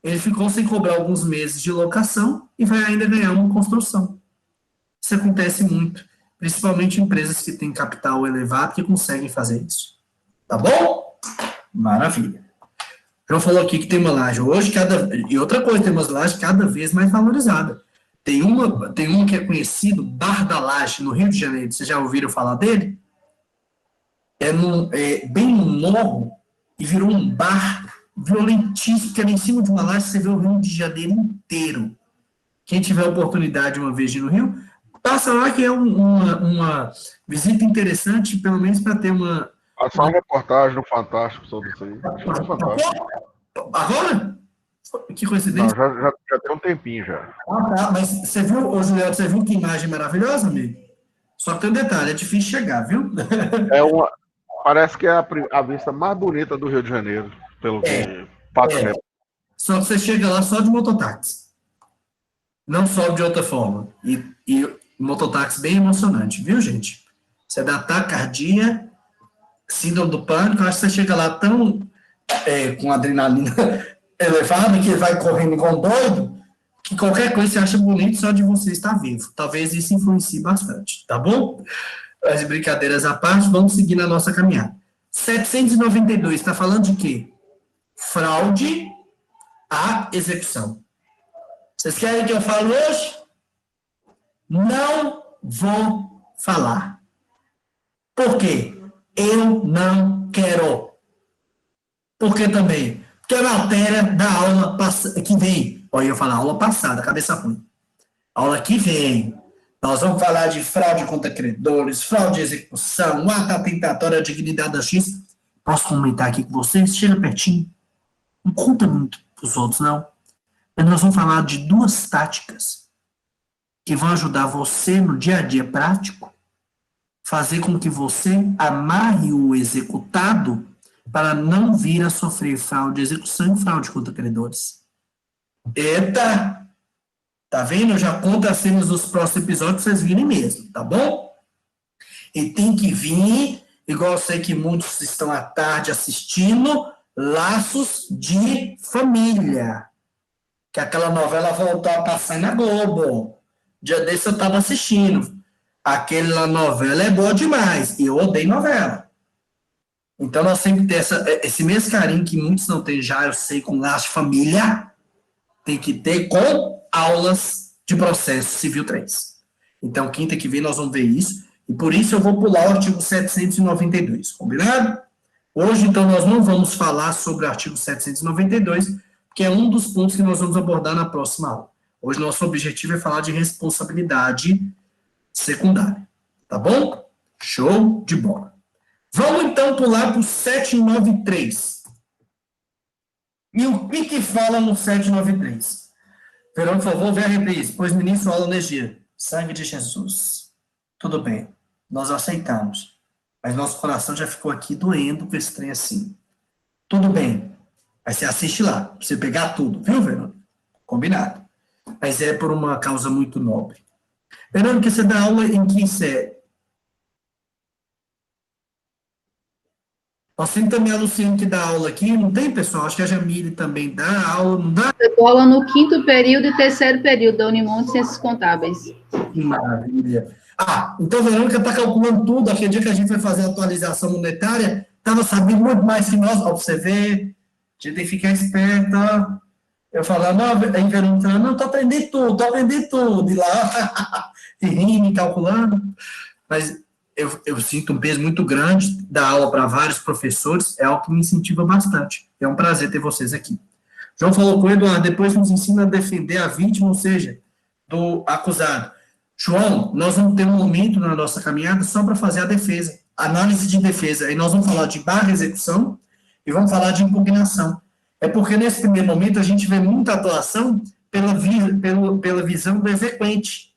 Ele ficou sem cobrar alguns meses de locação e vai ainda ganhar uma construção. Isso acontece muito, principalmente em empresas que têm capital elevado que conseguem fazer isso. Tá bom? Maravilha. João falou aqui que tem uma laje hoje, e outra coisa, tem umas lajes cada vez mais valorizadas. Tem uma que é conhecido, Bar da Laje, no Rio de Janeiro. Vocês já ouviram falar dele? É bem no morro, e virou um bar violentíssimo, que era em cima de uma laje, você vê o Rio de Janeiro inteiro. Quem tiver a oportunidade uma vez de ir no Rio, passa lá, que é uma visita interessante, pelo menos para ter uma... Passar uma reportagem no Fantástico sobre isso aí. Fantástico. Agora? Que coincidência. Não, já tem um tempinho já. Ah, tá. Mas você viu, ô Juliano, você viu que imagem maravilhosa, amigo? Só que tem um detalhe, é difícil chegar, viu? Parece que é a vista mais bonita do Rio de Janeiro, pelo que passa. Só que você chega lá só de mototáxi. Não sobe de outra forma. E mototáxi bem emocionante, viu, gente? Você dá taquicardia, síndrome do pânico, acho que você chega lá tão com adrenalina elevada, que vai correndo igual um doido, que qualquer coisa você acha bonito só de você estar vivo. Talvez isso influencie bastante, tá bom? As brincadeiras à parte, vamos seguir na nossa caminhada. 792, está falando de quê? Fraude à execução. Vocês querem que eu fale hoje? Não vou falar. Por quê? Eu não quero. Por que também? Porque a matéria da aula que vem, olha, eu ia falar aula passada, cabeça ruim. Aula que vem, nós vamos falar de fraude contra credores, fraude de execução, ato atentatório à dignidade da X. Posso comentar aqui com vocês? Chega pertinho. Não conta muito para os outros, não. Mas nós vamos falar de duas táticas que vão ajudar você no dia a dia prático, fazer com que você amarre o executado para não vir a sofrer fraude de execução e fraude contra credores. Eita! Tá vendo? Eu já conto as cenas dos próximos episódios para vocês virem mesmo, tá bom? E tem que vir, igual eu sei que muitos estão à tarde assistindo, Laços de Família. Que aquela novela voltou a passar na Globo. Dia desse eu estava assistindo. Aquela novela é boa demais. E eu odeio novela. Então nós sempre temos esse mesmo carinho que muitos não têm já, eu sei, com Laços de Família, tem que ter com aulas de processo civil 3. Então, quinta que vem nós vamos ver isso, e por isso eu vou pular o artigo 792, combinado? Hoje, então, nós não vamos falar sobre o artigo 792, que é um dos pontos que nós vamos abordar na próxima aula. Hoje, nosso objetivo é falar de responsabilidade secundária, tá bom? Show de bola. Vamos, então, pular para o 793. E o que fala no 793? Verão, por favor, vê a reprise, pois ministro aula energia. Sangue de Jesus. Tudo bem, nós aceitamos. Mas nosso coração já ficou aqui doendo com esse trem assim. Tudo bem, Aí você assiste lá, pra você pegar tudo, viu, Verônica? Combinado. Mas é por uma causa muito nobre. Verônica, você dá aula em que série? Nós temos também a Luciane que dá aula aqui, não tem, pessoal? Acho que a Jamile também dá aula, não dá? Eu dou aula no 5º período e 3º período da Unimonte Ciências Contábeis. Que maravilha. Ah, então a Verônica está calculando tudo. Aquele dia que a gente foi fazer a atualização monetária, estava sabendo muito mais que nós. Ó, pra você ver, a gente tem que ficar esperta. Eu falando, aí Verônica falando, não, estou aprendendo tudo. E lá, e rindo, e calculando. Mas eu sinto um peso muito grande dar aula para vários professores, é algo que me incentiva bastante. É um prazer ter vocês aqui. João falou com o Eduardo, depois nos ensina a defender a vítima, ou seja, do acusado. João, nós vamos ter um momento na nossa caminhada só para fazer a defesa, análise de defesa. Aí nós vamos falar de barra execução e vamos falar de impugnação. É porque nesse primeiro momento a gente vê muita atuação pela visão do exequente.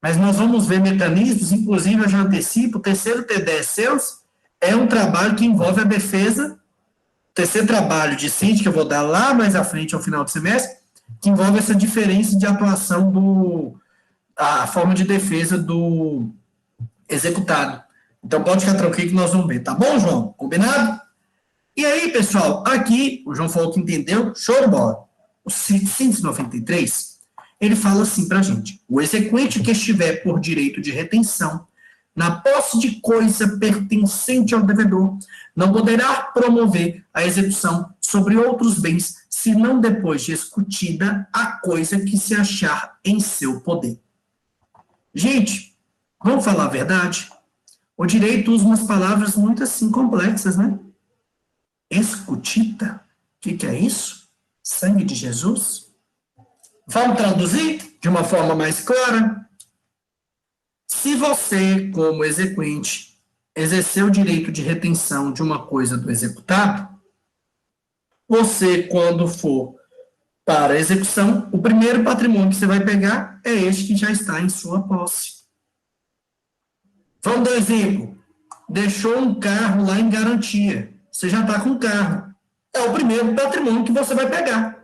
Mas nós vamos ver mecanismos, inclusive eu já antecipo, o terceiro T10 seus é um trabalho que envolve a defesa, o terceiro trabalho discente, que eu vou dar lá mais à frente ao final do semestre, que envolve essa diferença de atuação a forma de defesa do executado. Então pode ficar tranquilo que nós vamos ver, tá bom, João? Combinado? E aí, pessoal, aqui, o João falou que entendeu, show de bola. O 693, ele fala assim pra gente, o exequente que estiver por direito de retenção, na posse de coisa pertencente ao devedor, não poderá promover a execução sobre outros bens, senão depois de discutida a coisa que se achar em seu poder. Gente, vamos falar a verdade? O direito usa umas palavras muito assim complexas, né? Escutita? O que é isso? Sangue de Jesus? Vamos traduzir de uma forma mais clara? Se você, como exequente, exercer o direito de retenção de uma coisa do executado, você, quando for para a execução, o primeiro patrimônio que você vai pegar é este que já está em sua posse. Vamos dar um exemplo. Deixou um carro lá em garantia. Você já está com o carro. É o primeiro patrimônio que você vai pegar.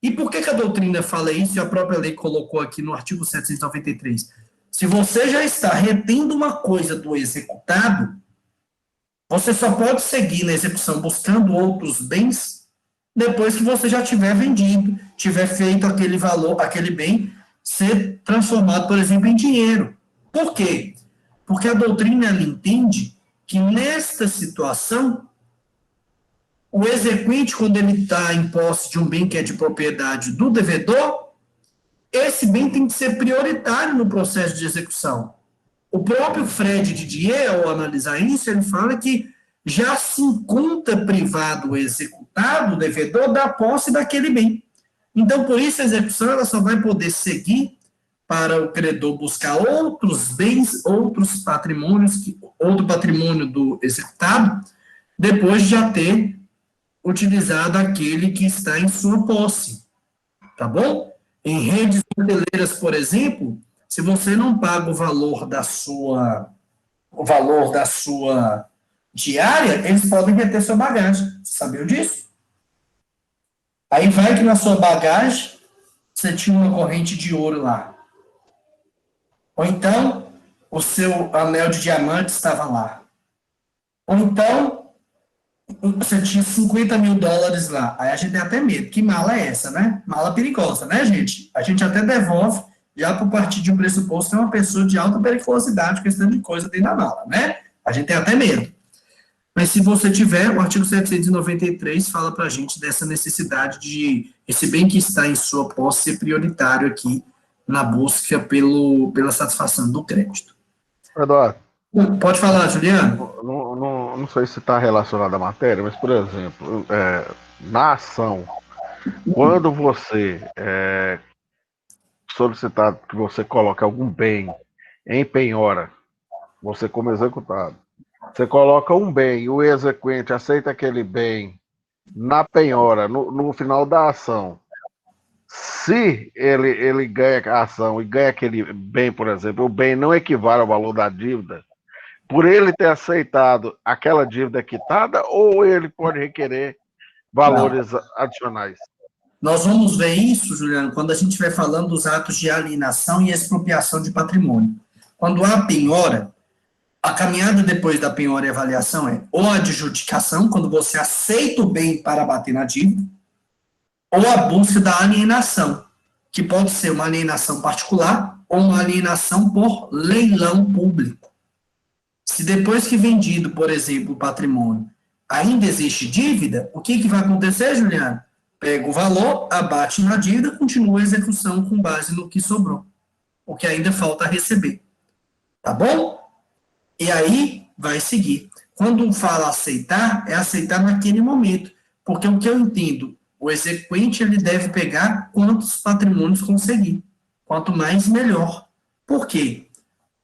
E por que a doutrina fala isso e a própria lei colocou aqui no artigo 793? Se você já está retendo uma coisa do executado, você só pode seguir na execução buscando outros bens depois que você já tiver vendido, tiver feito aquele valor, aquele bem ser transformado, por exemplo, em dinheiro. Por quê? Porque a doutrina ela entende que nesta situação o exequente, quando ele está em posse de um bem que é de propriedade do devedor, esse bem tem que ser prioritário no processo de execução. O próprio Fred Didier, ao analisar isso, ele fala que já se encontra privado o executado, o devedor, da posse daquele bem. Então, por isso, a execução ela só vai poder seguir para o credor buscar outros bens, outros patrimônios, outro patrimônio do executado, depois de já ter utilizado aquele que está em sua posse. Tá bom? Em redes hoteleiras, por exemplo, se você não paga o valor da sua diária, eles podem reter sua bagagem. Você sabia disso? Aí vai que na sua bagagem você tinha uma corrente de ouro lá. Ou então, o seu anel de diamante estava lá. Ou então, você tinha $50 mil lá. Aí a gente tem até medo. Que mala é essa, né? Mala perigosa, né, gente? A gente até devolve, já por partir de um pressuposto, que é uma pessoa de alta periculosidade, questão de coisa dentro da mala, né? A gente tem até medo. Mas se você tiver, o artigo 793 fala pra gente dessa necessidade de esse bem que está em sua posse ser prioritário aqui na busca pela satisfação do crédito. Eduardo. Pode falar, Juliano. Não sei se está relacionado à matéria, mas, por exemplo, na ação, quando você solicitar que você coloque algum bem em penhora, você como executado, você coloca um bem, o exequente aceita aquele bem na penhora, no final da ação. Se ele ganha a ação e ganha aquele bem, por exemplo, o bem não equivale ao valor da dívida, por ele ter aceitado aquela dívida quitada, ou ele pode requerer valores adicionais. Nós vamos ver isso, Juliano, quando a gente estiver falando dos atos de alienação e expropriação de patrimônio. Quando há penhora, a caminhada depois da penhora e avaliação é ou a adjudicação, quando você aceita o bem para bater na dívida, ou a busca da alienação, que pode ser uma alienação particular ou uma alienação por leilão público. Se depois que vendido, por exemplo, o patrimônio, ainda existe dívida, o que vai acontecer, Juliano? Pega o valor, abate na dívida, continua a execução com base no que sobrou, o que ainda falta receber. Tá bom? E aí, vai seguir. Quando fala aceitar, é aceitar naquele momento, porque o que eu entendo, o exequente, ele deve pegar quantos patrimônios conseguir. Quanto mais, melhor. Por quê?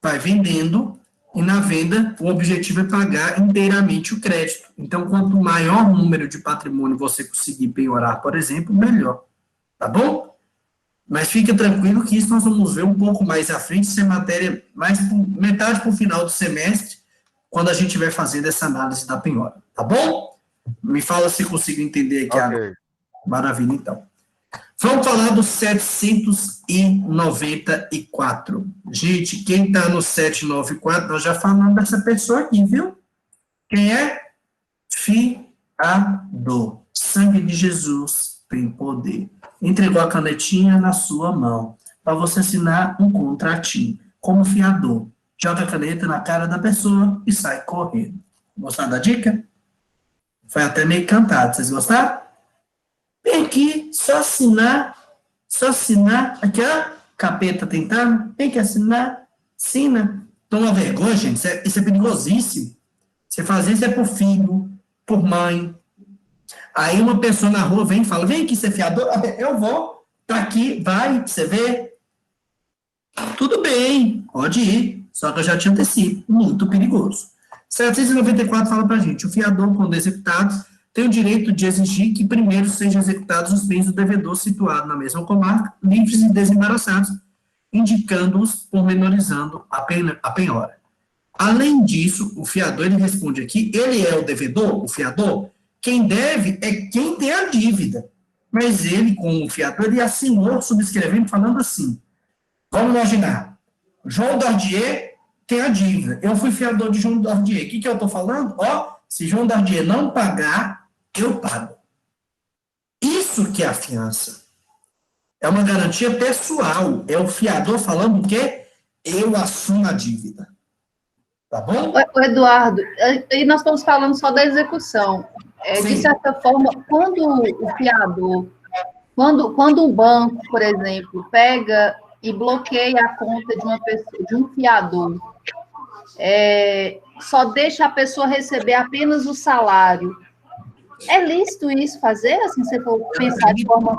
Vai vendendo, e na venda, o objetivo é pagar inteiramente o crédito. Então, quanto maior número de patrimônio você conseguir penhorar, por exemplo, melhor. Tá bom? Mas fica tranquilo que isso nós vamos ver um pouco mais à frente, se é matéria mais metade para o final do semestre, quando a gente vai fazendo essa análise da penhora. Tá bom? Me fala se consigo entender aqui. Ok. Maravilha, então. Vamos falar do 794. Gente, quem está no 794, nós já falamos dessa pessoa aqui, viu? Quem é? Fiador. Sangue de Jesus tem poder. Entregou a canetinha na sua mão, para você assinar um contratinho, como fiador. Joga a caneta na cara da pessoa e sai correndo. Gostaram da dica? Foi até meio cantado. Vocês gostaram? Vem aqui, só assinar, aqui ó, capeta tentando, tem que assinar, assina. Toma vergonha, gente, isso é perigosíssimo. Você fazer isso é por filho, por mãe. Aí uma pessoa na rua vem e fala, vem aqui ser fiador, eu vou, tá aqui, vai, você vê. Tudo bem, pode ir, só que eu já te antecipo, muito perigoso. 794 fala pra gente, o fiador, quando executado, tem o direito de exigir que primeiro sejam executados os bens do devedor situado na mesma comarca, livres e desembaraçados, indicando-os pormenorizando a penhora. Além disso, o fiador, ele responde aqui, ele é o devedor, o fiador, quem deve é quem tem a dívida. Mas ele, como o fiador, ele assinou, subscrevendo, falando assim, vamos imaginar, João Dardier tem a dívida, eu fui fiador de João Dardier, o que eu estou falando? Se João Dardier não pagar, eu pago. Isso que é a fiança. É uma garantia pessoal. É o fiador falando que eu assumo a dívida. Tá bom? O Eduardo, e nós estamos falando só da execução. De certa forma, quando o fiador, quando um banco, por exemplo, pega e bloqueia a conta de uma pessoa, de um fiador, só deixa a pessoa receber apenas o salário. É lícito isso fazer, assim, se for pensar de forma...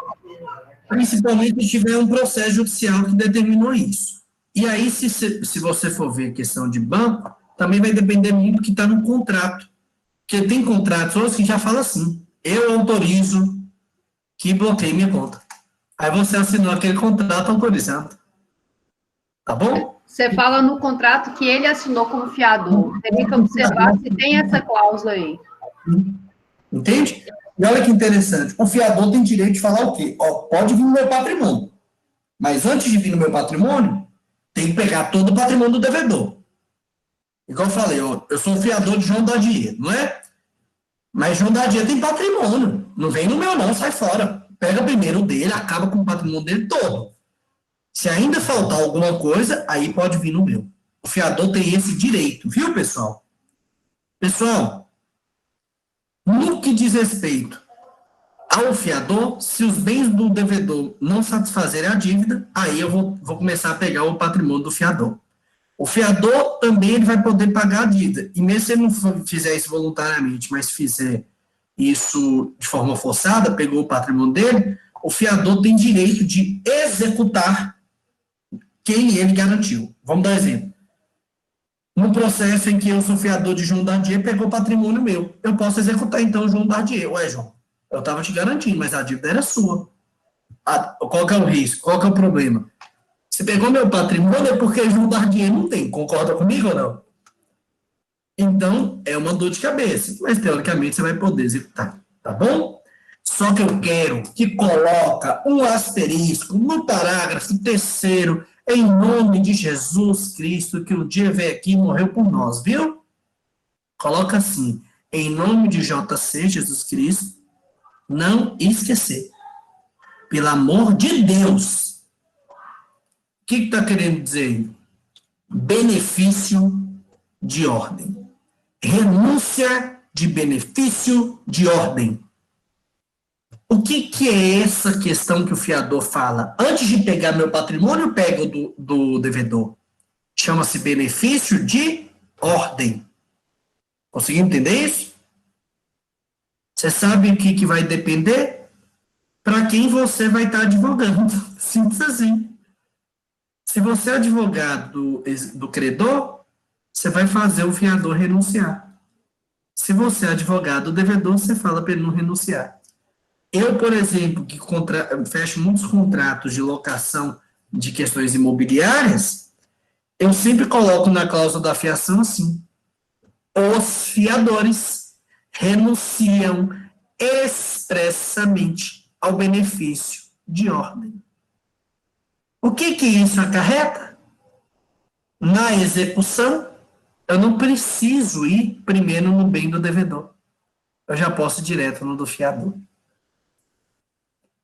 Principalmente se tiver um processo judicial que determinou isso. E aí, se você for ver questão de banco, também vai depender muito do que está no contrato. Porque tem contratos outros que já falam assim, eu autorizo que bloqueie minha conta. Aí você assinou aquele contrato autorizando. Tá bom? Você fala no contrato que ele assinou como fiador. Teria que observar se tem essa cláusula aí. Entende? E olha que interessante. O fiador tem direito de falar o quê? Pode vir no meu patrimônio. Mas antes de vir no meu patrimônio, tem que pegar todo o patrimônio do devedor. Igual eu falei, eu sou fiador de João Dardier, não é? Mas João Dardier tem patrimônio. Não vem no meu não, sai fora. Pega primeiro o dele, acaba com o patrimônio dele todo. Se ainda faltar alguma coisa, aí pode vir no meu. O fiador tem esse direito, viu, pessoal? Pessoal, no que diz respeito ao fiador, se os bens do devedor não satisfazerem a dívida, aí eu vou começar a pegar o patrimônio do fiador. O fiador também ele vai poder pagar a dívida. E mesmo se ele não fizer isso voluntariamente, mas fizer isso de forma forçada, pegou o patrimônio dele, o fiador tem direito de executar quem ele garantiu. Vamos dar um exemplo. No processo em que eu sou fiador de João Dardier, pegou o patrimônio meu. Eu posso executar, então, João Dardier. Ué, João, eu estava te garantindo, mas a dívida era sua. Qual que é o risco? Qual que é o problema? Você pegou meu patrimônio é porque João Dardier não tem. Concorda comigo ou não? Então, é uma dor de cabeça. Mas, teoricamente, você vai poder executar. Tá bom? Só que eu quero que coloca um asterisco no parágrafo 3º, em nome de Jesus Cristo, que um dia veio aqui e morreu por nós, viu? Coloca assim, em nome de JC, Jesus Cristo, não esquecer. Pelo amor de Deus. O que está querendo dizer? Benefício de ordem. Renúncia de benefício de ordem. O que é essa questão que o fiador fala? Antes de pegar meu patrimônio, eu pego do devedor. Chama-se benefício de ordem. Conseguiu entender isso? Você sabe o que vai depender? Para quem você vai estar advogando. Simples assim. Se você é advogado do credor, você vai fazer o fiador renunciar. Se você é advogado do devedor, você fala para ele não renunciar. Eu, por exemplo, que fecho muitos contratos de locação de questões imobiliárias, eu sempre coloco na cláusula da fiação assim: os fiadores renunciam expressamente ao benefício de ordem. O que isso acarreta? Na execução, eu não preciso ir primeiro no bem do devedor. Eu já posso ir direto no do fiador.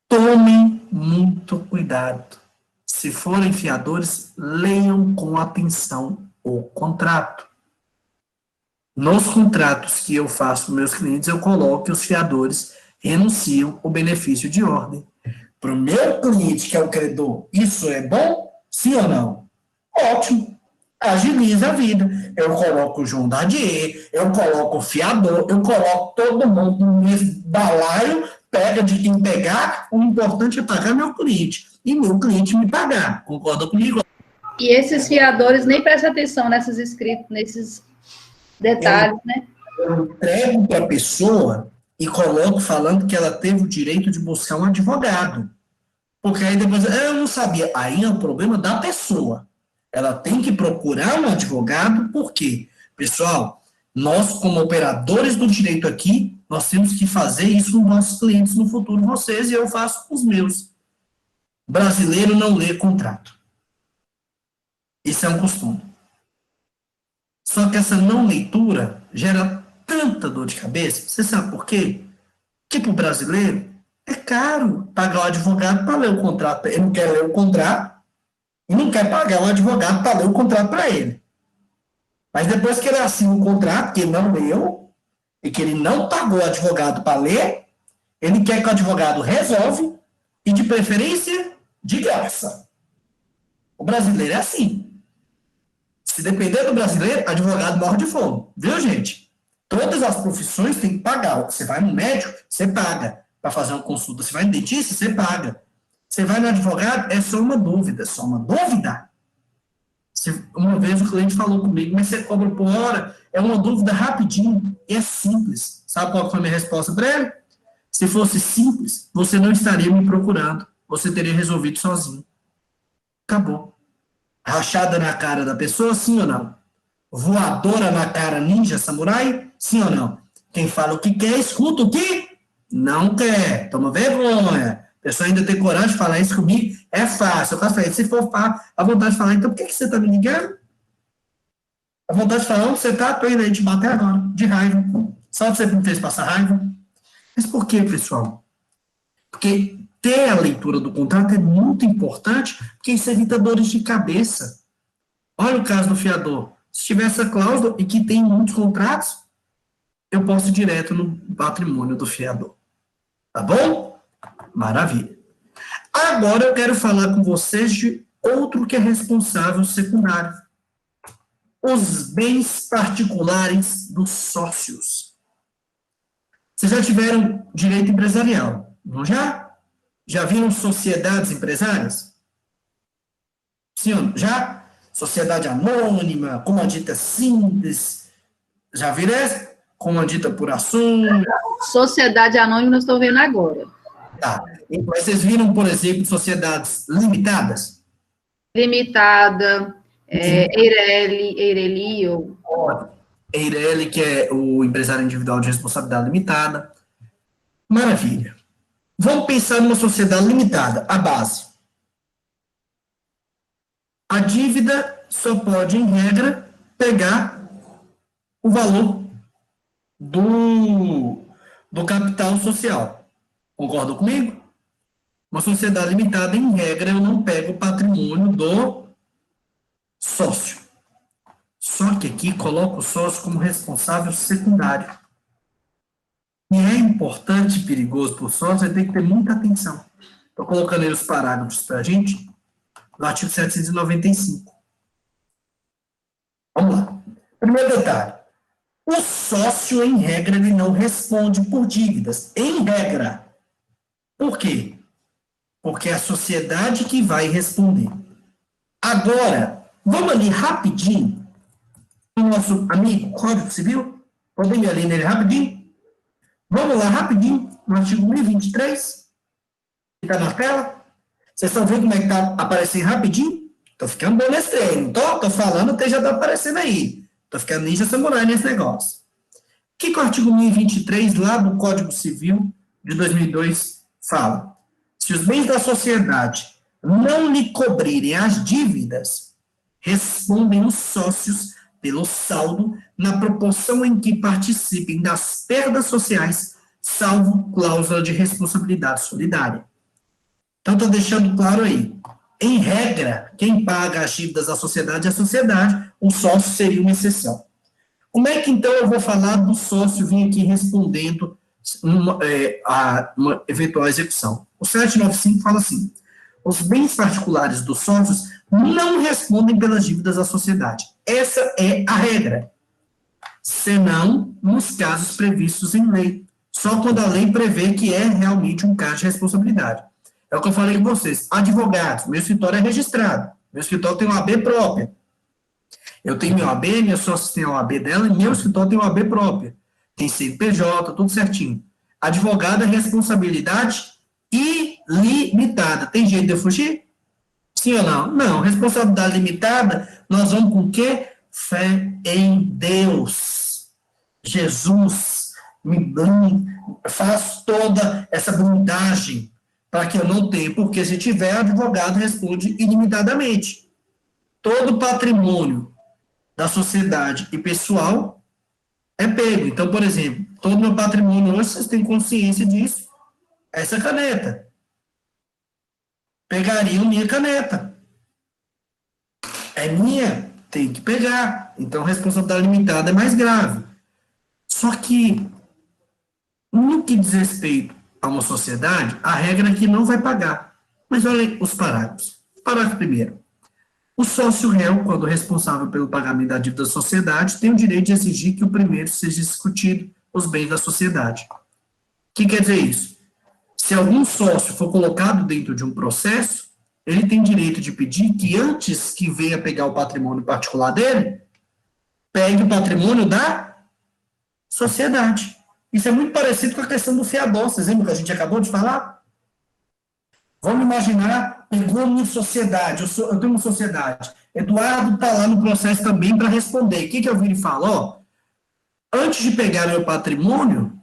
Tomem muito cuidado. Se forem fiadores, leiam com atenção o contrato. Nos contratos que eu faço com meus clientes, eu coloco que os fiadores renunciam o benefício de ordem. Para o meu cliente, que é o credor, isso é bom? Sim ou não? Ótimo. Agiliza a vida. Eu coloco o João Dadier, eu coloco o fiador, eu coloco todo mundo no mesmo balaio, pega de quem pegar, o importante é pagar meu cliente. E meu cliente me pagar. Concorda comigo? E esses fiadores nem prestam atenção nessas escritas, nesses detalhes, né? Eu entrego para a pessoa e coloco falando que ela teve o direito de buscar um advogado. Porque aí depois, eu não sabia. Aí é o problema da pessoa. Ela tem que procurar um advogado, por quê? Pessoal, nós, como operadores do direito aqui, nós temos que fazer isso com nossos clientes no futuro, vocês, e eu faço com os meus. Brasileiro não lê contrato. Isso é um costume. Só que essa não leitura gera tanta dor de cabeça. Você sabe por quê? Que para o brasileiro é caro pagar o advogado para ler o contrato. Ele não quer ler o contrato e não quer pagar um advogado para ler o contrato para ele. Mas depois que ele assina o contrato, que ele não leu, e que ele não pagou o advogado para ler, ele quer que o advogado resolve, e de preferência, de graça. O brasileiro é assim. Se depender do brasileiro, advogado morre de fome. Viu, gente? Todas as profissões têm que pagar. Você vai no médico, você paga. Para fazer uma consulta, você vai no dentista, você paga. Você vai no advogado, é só uma dúvida. Só uma dúvida. Uma vez o cliente falou comigo, mas você cobra por hora, é uma dúvida rapidinho, e é simples. Sabe qual foi a minha resposta para ele? Se fosse simples, você não estaria me procurando. Você teria resolvido sozinho. Acabou. Rachada na cara da pessoa, sim ou não? Voadora na cara, ninja, samurai, sim ou não? Quem fala o que quer, escuta o que não quer. Toma vergonha. A pessoa ainda tem coragem de falar isso comigo, é fácil. Eu faço isso. Se for a vontade de falar, então por que você está me ligando? A vontade de falar, onde você está? Estou indo aí te bater agora, de raiva. Só você me fez passar raiva. Mas por quê, pessoal? Porque ter a leitura do contrato é muito importante, porque isso evita dores de cabeça. Olha o caso do fiador. Se tiver essa cláusula e que tem muitos contratos, eu posso ir direto no patrimônio do fiador. Tá bom? Maravilha. Agora eu quero falar com vocês de outro que é responsável secundário. Os bens particulares dos sócios. Vocês já tiveram direito empresarial, não já? Já viram sociedades empresárias? Sim, já? Sociedade anônima, comandita simples. Já viram essa? Comandita por ações. Sociedade anônima, eu estou vendo agora. Tá. Mas vocês viram, por exemplo, sociedades limitadas? Limitada, Eireli, ou... Eireli, que é o empresário individual de responsabilidade limitada. Maravilha. Vamos pensar numa sociedade limitada, a base. A dívida só pode, em regra, pegar o valor do capital social. Concordam comigo? Uma sociedade limitada, em regra, eu não pego o patrimônio do sócio. Só que aqui coloco o sócio como responsável secundário. E é importante e perigoso para o sócio, você tem que ter muita atenção. Estou colocando aí os parágrafos para a gente, no artigo 795. Vamos lá. Primeiro detalhe. O sócio, em regra, ele não responde por dívidas. Em regra. Por quê? Porque é a sociedade que vai responder. Agora, vamos ali rapidinho, o nosso amigo Código Civil. Podem ir ali nele rapidinho? Vamos lá rapidinho, no artigo 1023, que está na tela. Vocês estão vendo como é que está aparecendo rapidinho? Estou ficando bom nesse treino. Estou falando, até já está aparecendo aí. Estou ficando ninja samurai nesse negócio. O que o artigo 1023, lá do Código Civil de 2002, fala? Se os bens da sociedade não lhe cobrirem as dívidas, respondem os sócios pelo saldo na proporção em que participem das perdas sociais, salvo cláusula de responsabilidade solidária. Então, estou deixando claro aí. Em regra, quem paga as dívidas da sociedade é a sociedade, o sócio seria uma exceção. Como é que, então, eu vou falar do sócio vir aqui respondendo a uma eventual execução? O 795 fala assim: os bens particulares dos sócios não respondem pelas dívidas da sociedade. Essa é a regra. Senão nos casos previstos em lei. Só quando a lei prevê que é realmente um caso de responsabilidade. É o que eu falei com vocês. Advogados, meu escritório é registrado. Meu escritório tem uma AB própria. Eu tenho meu AB, minha sócia tem uma AB dela, e meu escritório tem uma AB própria. Tem CNPJ, tudo certinho. Advogado é responsabilidade ilimitada. Tem jeito de eu fugir? Sim ou não? Não. Responsabilidade limitada, nós vamos com o quê? Fé em Deus. Jesus me blinde, faz toda essa blindagem para que eu não tenha, porque se tiver, advogado responde ilimitadamente. Todo patrimônio da sociedade e pessoal é pego. Então, por exemplo, todo meu patrimônio hoje, vocês têm consciência disso, essa caneta. Pegariam minha caneta. É minha, tem que pegar. Então, responsabilidade limitada é mais grave. Só que, no que diz respeito a uma sociedade, a regra é que não vai pagar. Mas olha os parágrafos. Parágrafo primeiro. O sócio réu, quando responsável pelo pagamento da dívida da sociedade, tem o direito de exigir que o primeiro seja discutido os bens da sociedade. O que quer dizer isso? Se algum sócio for colocado dentro de um processo, ele tem direito de pedir que antes que venha pegar o patrimônio particular dele, pegue o patrimônio da sociedade. Isso é muito parecido com a questão do fiador, vocês lembram que a gente acabou de falar? Vamos imaginar, pegou a minha sociedade, eu tenho uma sociedade, Eduardo está lá no processo também para responder. O que eu viro e falo? Ó, antes de pegar meu patrimônio,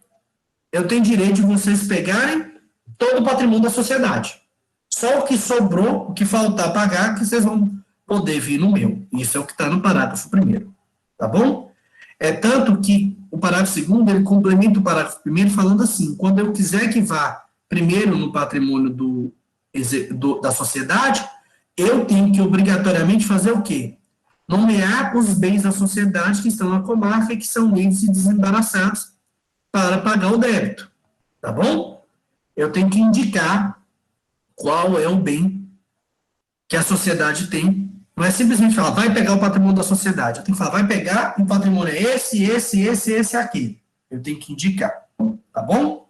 eu tenho direito de vocês pegarem todo o patrimônio da sociedade. Só o que sobrou, o que faltar pagar, que vocês vão poder vir no meu. Isso é o que está no parágrafo primeiro. Tá bom? É tanto que o parágrafo segundo, ele complementa o parágrafo primeiro falando assim: quando eu quiser que vá primeiro no patrimônio da sociedade, eu tenho que obrigatoriamente fazer o quê? Nomear os bens da sociedade que estão na comarca e que são livres e desembaraçados para pagar o débito. Tá bom? Eu tenho que indicar qual é o bem que a sociedade tem. Não é simplesmente falar, vai pegar o patrimônio da sociedade. Eu tenho que falar, vai pegar, o patrimônio é esse, aqui. Eu tenho que indicar. Tá bom?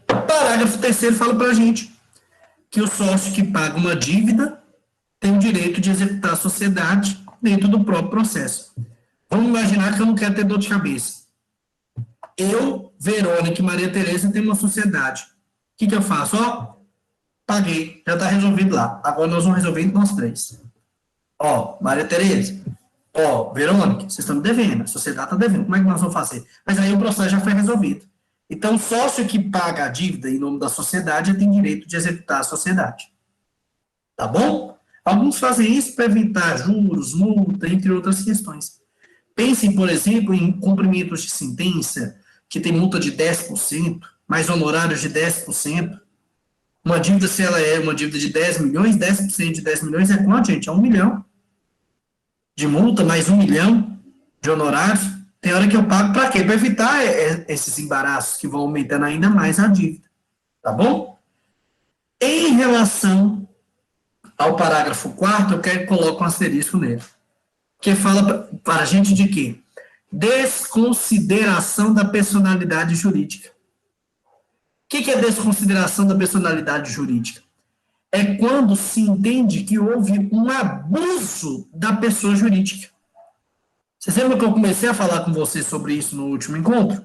Parágrafo 3º fala pra gente que o sócio que paga uma dívida tem o direito de executar a sociedade dentro do próprio processo. Vamos imaginar que eu não quero ter dor de cabeça. Eu, Verônica e Maria Tereza tem uma sociedade. O que eu faço? Ó, paguei, já está resolvido lá. Agora nós vamos resolver entre nós três. Ó, Maria Tereza, ó, Verônica, vocês estão me devendo, a sociedade está devendo, como é que nós vamos fazer? Mas aí o processo já foi resolvido. Então, o sócio que paga a dívida em nome da sociedade tem direito de executar a sociedade. Tá bom? Alguns fazem isso para evitar juros, multa, entre outras questões. Pensem, por exemplo, em cumprimentos de sentença, que tem multa de 10%, mais honorários de 10%. Uma dívida, se ela é uma dívida de 10 milhões, 10% de 10 milhões é quanto, gente? É 1 milhão de multa, mais 1 milhão de honorários. Tem hora que eu pago para quê? Para evitar esses embaraços que vão aumentando ainda mais a dívida. Tá bom? Em relação ao parágrafo 4º, eu quero que coloque um asterisco nele. Que fala para a gente de quê? Desconsideração da personalidade jurídica. O que é desconsideração da personalidade jurídica? É quando se entende que houve um abuso da pessoa jurídica. Vocês lembram que eu comecei a falar com vocês sobre isso no último encontro?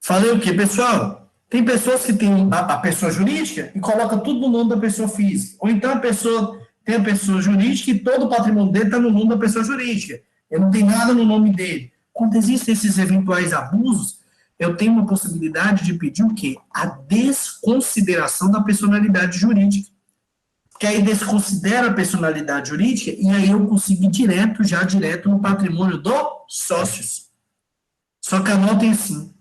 Falei o quê, pessoal? Tem pessoas que têm a pessoa jurídica e colocam tudo no nome da pessoa física. Ou então a pessoa tem a pessoa jurídica e todo o patrimônio dele está no nome da pessoa jurídica. Ele não tem nada no nome dele. Quando existem esses eventuais abusos, eu tenho uma possibilidade de pedir o quê? A desconsideração da personalidade jurídica. Que aí desconsidera a personalidade jurídica e aí eu consigo ir direto no patrimônio dos sócios. Só que anotem assim,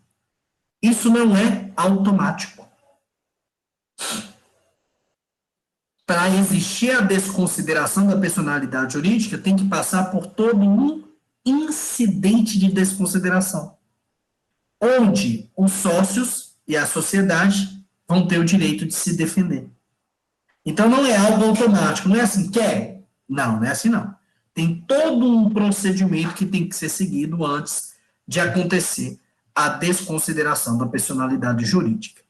isso não é automático. Para existir a desconsideração da personalidade jurídica, tem que passar por todo um incidente de desconsideração, onde os sócios e a sociedade vão ter o direito de se defender. Então, não é algo automático, não é assim, quer? Não é assim, não. Tem todo um procedimento que tem que ser seguido antes de acontecer a desconsideração da personalidade jurídica.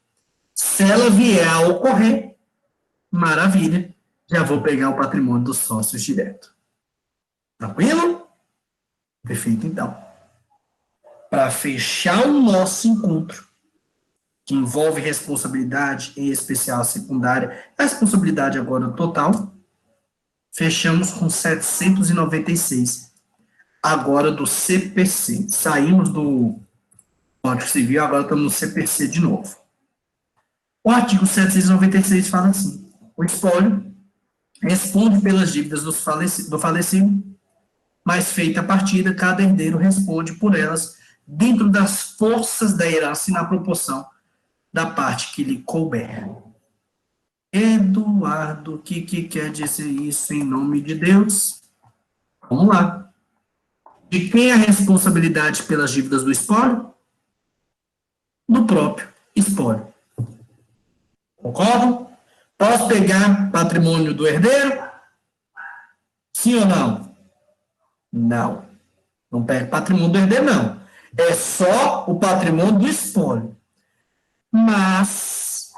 Se ela vier a ocorrer, maravilha, já vou pegar o patrimônio dos sócios direto. Tranquilo? Perfeito, então. Para fechar o nosso encontro, que envolve responsabilidade, em especial a secundária, a responsabilidade agora total, fechamos com 796, agora do CPC. Saímos do Código Civil, agora estamos no CPC de novo. O artigo 796 fala assim, o espólio responde pelas dívidas do falecido, mas feita a partida, cada herdeiro responde por elas dentro das forças da herança e na proporção da parte que lhe couber. Eduardo, o que quer dizer isso em nome de Deus? Vamos lá. De quem é a responsabilidade pelas dívidas do espólio? Do próprio espólio. Concordam? Posso pegar patrimônio do herdeiro? Sim ou não? Não. Não pega patrimônio do herdeiro, não. É só o patrimônio do espólio. Mas,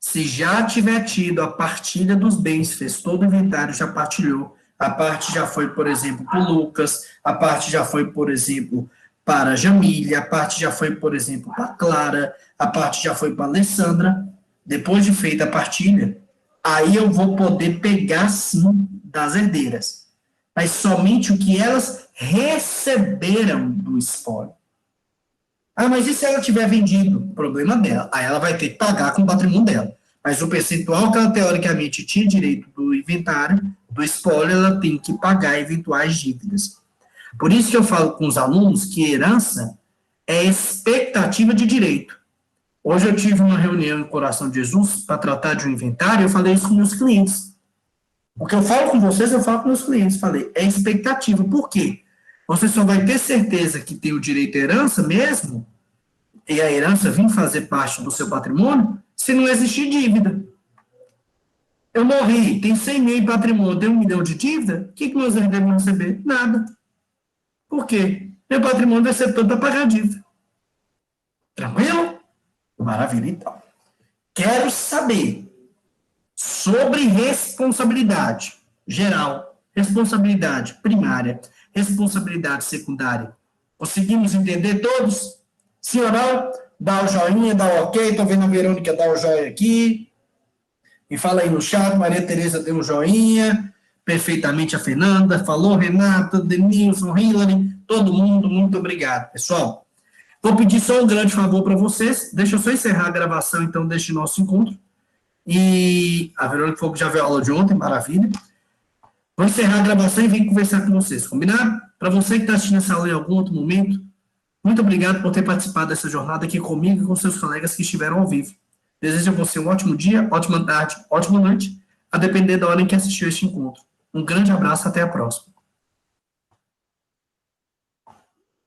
se já tiver tido a partilha dos bens, fez todo o inventário, já partilhou, a parte já foi, por exemplo, para o Lucas, a parte já foi, por exemplo, para a Jamília, a parte já foi, por exemplo, para a Clara, a parte já foi para a Alessandra, depois de feita a partilha, aí eu vou poder pegar, sim, das herdeiras, mas somente o que elas receberam do espólio. Ah, mas e se ela tiver vendido? Problema dela. Aí ela vai ter que pagar com o patrimônio dela. Mas o percentual que ela, teoricamente, tinha direito do inventário, do espólio, ela tem que pagar eventuais dívidas. Por isso que eu falo com os alunos que herança é expectativa de direito. Hoje eu tive uma reunião em Coração de Jesus para tratar de um inventário, eu falei isso com meus clientes. O que eu falo com vocês, eu falo com meus clientes. Falei, é expectativa. Por quê? Você só vai ter certeza que tem o direito à herança mesmo, e a herança vir fazer parte do seu patrimônio, se não existir dívida. Eu morri, tem 100 mil em patrimônio, tem 1 milhão de dívida, o que meus herdeiros vão receber? Nada. Por quê? Meu patrimônio vai ser todo para pagar a dívida. Tranquilo? Maravilha, então. Quero saber sobre responsabilidade geral, responsabilidade primária, responsabilidade secundária. Conseguimos entender todos? Sim ou não? Dá o joinha, dá o ok. Estou vendo a Verônica dar o joinha aqui. Me fala aí no chat. Maria Tereza deu um joinha. Perfeitamente a Fernanda. Falou, Renata, Denilson, Hillary. Todo mundo, muito obrigado. Pessoal, Vou pedir só um grande favor para vocês. Deixa eu só encerrar a gravação, então, deste nosso encontro. E a Verônica falou que já viu a aula de ontem, maravilha. Vou encerrar a gravação e vim conversar com vocês, combinado? Para você que está assistindo essa aula em algum outro momento, muito obrigado por ter participado dessa jornada aqui comigo e com seus colegas que estiveram ao vivo. Desejo a você um ótimo dia, ótima tarde, ótima noite, a depender da hora em que assistiu este encontro. Um grande abraço, até a próxima.